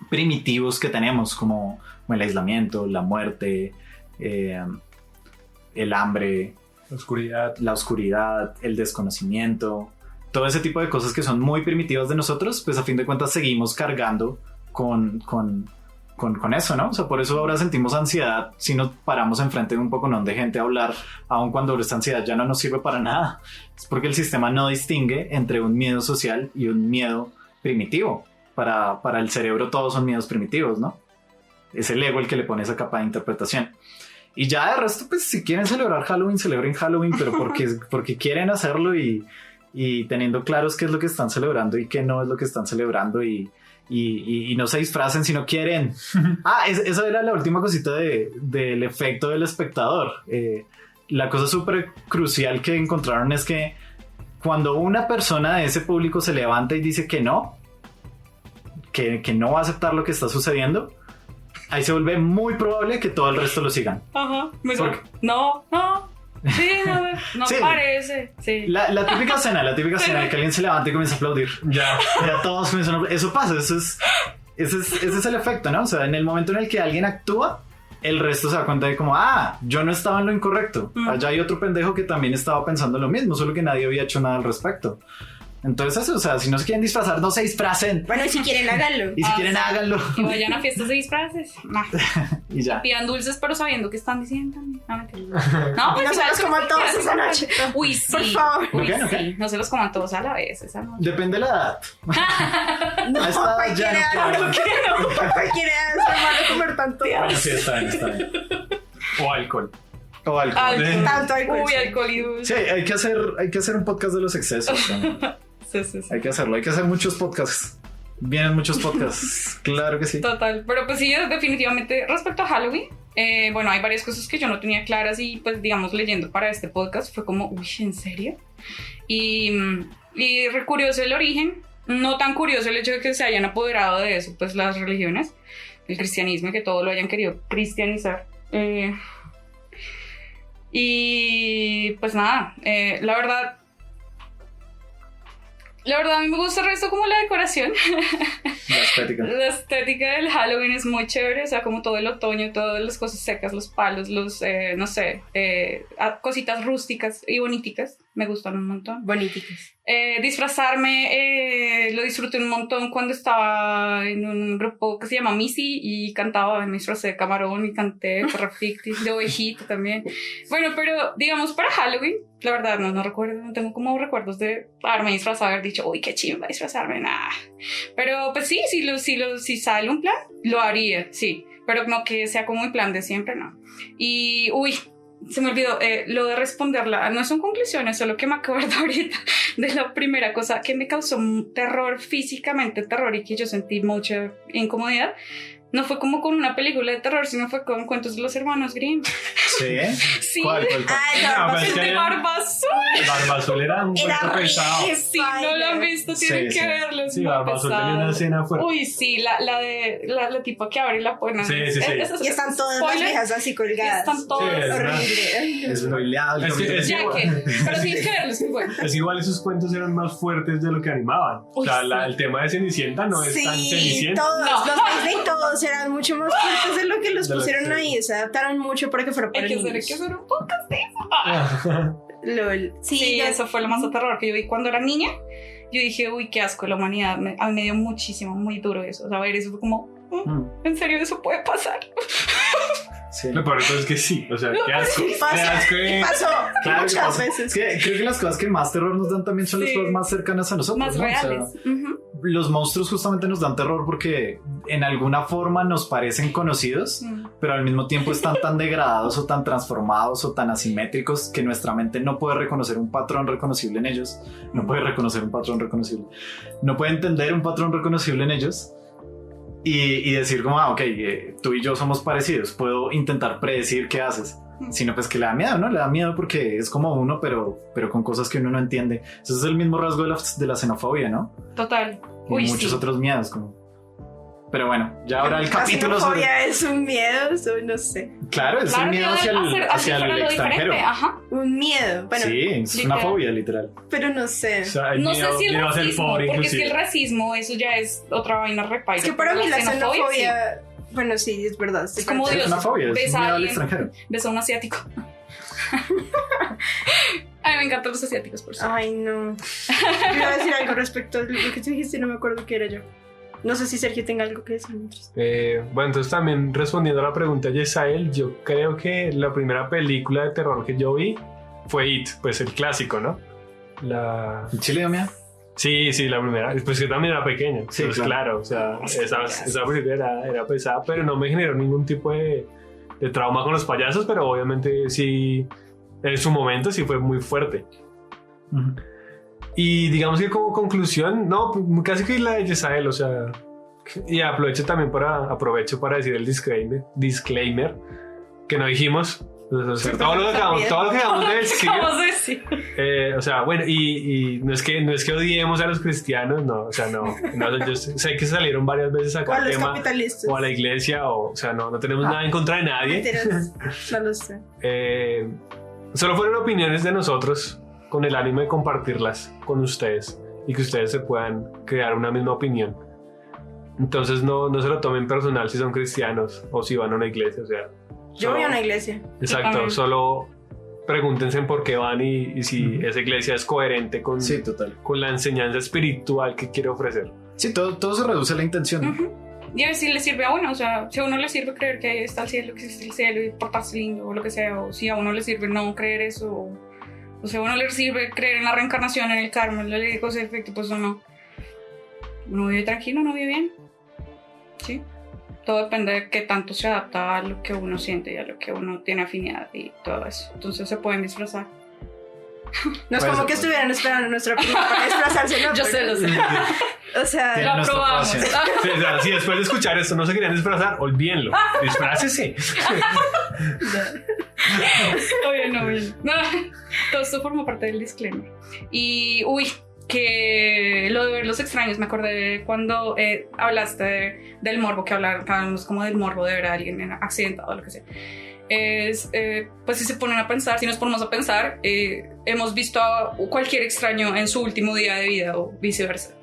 primitivos que tenemos, como el aislamiento, la muerte, el hambre, la oscuridad, el desconocimiento, todo ese tipo de cosas que son muy primitivas de nosotros, pues a fin de cuentas seguimos cargando con eso, ¿no? O sea, por eso ahora sentimos ansiedad si nos paramos enfrente de un poconón de gente a hablar, aun cuando esta ansiedad ya no nos sirve para nada. Es porque el sistema no distingue entre un miedo social y un miedo primitivo. Para el cerebro todos son miedos primitivos, ¿no? Es el ego el que le pone esa capa de interpretación. Y ya de resto, pues si quieren celebrar Halloween, celebren Halloween, pero porque quieren hacerlo y teniendo claros qué es lo que están celebrando y qué no es lo que están celebrando y no se disfracen si no quieren. Esa era la última cosita del efecto del espectador. La cosa súper crucial que encontraron es que cuando una persona de ese público se levanta y dice que no va a aceptar lo que está sucediendo, ahí se vuelve muy probable que todo el resto lo sigan. Ajá. No. Sí, no sí. Parece. Sí. La típica escena de que alguien se levanta y comienza a aplaudir. Ya todos comienzan a aplaudir. Eso pasa, ese es el efecto, ¿no? O sea, en el momento en el que alguien actúa, el resto se da cuenta de como, yo no estaba en lo incorrecto. Allá hay otro pendejo que también estaba pensando lo mismo, solo que nadie había hecho nada al respecto. Entonces eso, o sea, si no se quieren disfrazar, no se disfracen. Bueno, y si quieren, háganlo. Y si quieren, háganlo. Y vayan a fiestas de disfraces. Y ya. Pidan dulces, pero sabiendo que están diciendo. No, pues no se los coman todos esa noche. Uy, sí. Por favor. Uy, sí. No se los coman todos a la vez esa noche. Depende de la edad. No, cualquier edad. Cualquier edad es normal de comer tanto. Bueno, sí, está bien. O alcohol. Tanto alcohol. Uy, alcohol y dulce. Sí, hay que hacer un podcast de los excesos también. Sí. Hay que hacer muchos podcasts. Vienen muchos podcasts, claro que sí. Total, pero pues sí, definitivamente respecto a Halloween, Bueno, hay varias cosas que yo no tenía claras y pues digamos leyendo para este podcast fue como, uy, ¿en serio? Y re curioso el origen, no tan curioso el hecho de que se hayan apoderado de eso, pues las religiones, el cristianismo y que todo lo hayan querido cristianizar. Y pues nada, la verdad a mí me gusta el resto como la decoración. La estética. La estética del Halloween es muy chévere, o sea, como todo el otoño, todas las cosas secas, los palos, los, no sé, cositas rústicas y boniticas, me gustan un montón. Boniticas. Disfrazarme, lo disfruté un montón cuando estaba en un grupo que se llama Missy y cantaba, me disfracé de camarón y canté Ficti, de ovejita también. Bueno, pero digamos para Halloween, la verdad no recuerdo, no tengo como recuerdos de haberme disfrazado, haber dicho, uy, qué chimba disfrazarme, nada. Pero pues sí, si sale un plan, lo haría, sí, pero no que sea como mi plan de siempre, no. Y, uy, se me olvidó lo de responderla, no son conclusiones, solo que me acuerdo ahorita de la primera cosa que me causó terror, físicamente terror, y que yo sentí mucha incomodidad. No fue como con una película de terror, sino fue con cuentos de los hermanos Grimm. ¿Sí? Sí. ¿Cuál? El de Barba Azul. Barba Azul era un cuento pesado. Sí, no lo han visto, tienen que verlo. Sí, Barba Azul tenía una escena fuerte. Uy, sí, la tipo que abre y la pone. Sí. Y están todas las viejas así colgadas. Están todas. Horrible. Es spoileado. Pero tienes que verlo, es muy bueno. Es igual, esos cuentos eran más fuertes de lo que animaban. Uy, o sea, sí. El tema de Cenicienta no es tan Cenicienta. Todos, los Disney todos eran mucho más fuertes de lo que los pusieron ahí. Se adaptaron mucho para que fuera para Hay que hacer un podcast de eso. LOL. Sí, eso fue lo más aterrador que yo vi cuando era niña. Yo dije, uy, qué asco la humanidad. A mí me dio muchísimo, muy duro eso. O sea, ver eso fue como, ¿en serio eso puede pasar? Sí. Lo peor es que sí, o sea, qué asco. Pasó Claro, muchas veces. Creo que las cosas que más terror nos dan también son las cosas más cercanas a nosotros. Más ¿no? reales. O sea, los monstruos justamente nos dan terror porque en alguna forma nos parecen conocidos, pero al mismo tiempo están tan degradados o tan transformados o tan asimétricos que nuestra mente no puede reconocer un patrón reconocible en ellos. No puede reconocer un patrón reconocible. No puede entender un patrón reconocible en ellos. Y decir como, ok, tú y yo somos parecidos, puedo intentar predecir qué haces. Sino pues que le da miedo, ¿no? Le da miedo porque es como uno, pero con cosas que uno no entiende. Ese es el mismo rasgo de la xenofobia, ¿no? Total. Y muchos otros miedos, como... Pero bueno, ya ahora el capítulo sobre... La xenofobia es un miedo, eso no sé. Claro, es un miedo hacia el extranjero. Ajá. Un miedo. Bueno, sí, es una fobia, literal. Pero no sé. O sea, no sé si el racismo, porque inclusive. es que el racismo, eso ya es otra vaina repaida. Es que para mí la xenofobia... Sí. Bueno, sí, es verdad. Es como Dios. Es una fobia, es un miedo al extranjero. Ves a un asiático. A mí me encantan los asiáticos, por cierto. Ay, no. Yo iba a decir algo respecto a lo que tú dijiste, no me acuerdo qué era yo. No sé si Sergio tenga algo que decir. Bueno, entonces también respondiendo a la pregunta de Yesael, yo creo que la primera película de terror que yo vi fue It, pues el clásico, ¿no? ¿En Chile da miedo? Sí, la primera. Pues yo también era pequeño. Sí, pues claro. O sea, esa película era pesada, pero no me generó ningún tipo de trauma con los payasos, pero obviamente sí, en su momento sí fue muy fuerte. Y digamos que como conclusión, no, casi que la de Yesael, o sea, y aprovecho para decir el disclaimer que no dijimos. O sea, todo lo que acabamos de decir. O sea, bueno, y no es que odiemos a los cristianos, no, o sea, no, yo sé que salieron varias veces acá al tema o a la iglesia, o sea, no tenemos nada en contra de nadie. No lo sé. Solo fueron opiniones de nosotros con el ánimo de compartirlas con ustedes y que ustedes se puedan crear una misma opinión. Entonces no se lo tomen personal si son cristianos o si van a una iglesia, o sea. Yo voy a una iglesia. Exacto, solo pregúntense por qué van y si esa iglesia es coherente con la enseñanza espiritual que quiere ofrecer. Sí, todo se reduce a la intención. Y a ver si le sirve a uno, o sea, si a uno le sirve creer que está el cielo, que existe el cielo y portarse lindo o lo que sea, o si a uno le sirve no creer eso, o si a uno le sirve creer en la reencarnación, en el karma, en la ley de causa y efecto, pues no. Uno vive tranquilo, no vive bien. Sí. Todo depende de qué tanto se adapta a lo que uno siente y a lo que uno tiene afinidad y todo eso. Entonces se pueden disfrazar. No es como que estuvieran esperando nuestra opinión para disfrazarse, ¿no? Yo sé, lo sé. O sea, Tiene Lo nuestra aprobamos. aprobación. Sí, o sea, si después de escuchar esto no se querían disfrazar, olvídenlo. Disfrácese. Oye, no, bien. No, todo esto forma parte del disclaimer. Y, que lo de ver los extraños, me acordé cuando hablaste del morbo, que hablábamos como del morbo de ver a alguien accidentado o lo que sea. Pues si se ponen a pensar, si nos ponemos a pensar, hemos visto a cualquier extraño en su último día de vida o viceversa.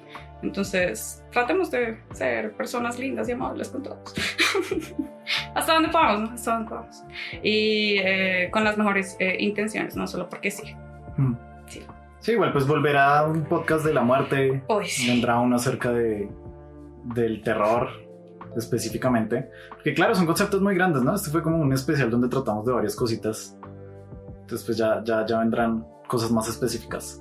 Entonces, tratemos de ser personas lindas y amables con todos. Hasta donde podamos, ¿no? Hasta donde podamos. Y con las mejores intenciones, no solo porque sí. Sí, igual pues volverá un podcast de la muerte. Hoy sí. Vendrá uno acerca del terror específicamente. Porque claro, son conceptos muy grandes, ¿no? Este fue como un especial donde tratamos de varias cositas. Entonces pues ya vendrán cosas más específicas.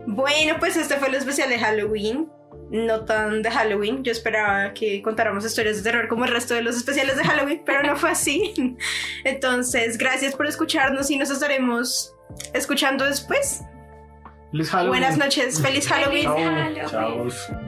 bueno, pues este fue el especial de Halloween. No tan de Halloween. Yo esperaba que contáramos historias de terror como el resto de los especiales de Halloween, pero no fue así. Entonces, gracias por escucharnos y nos estaremos escuchando después. Feliz Halloween. Buenas noches, feliz Halloween. Feliz Halloween. Chao.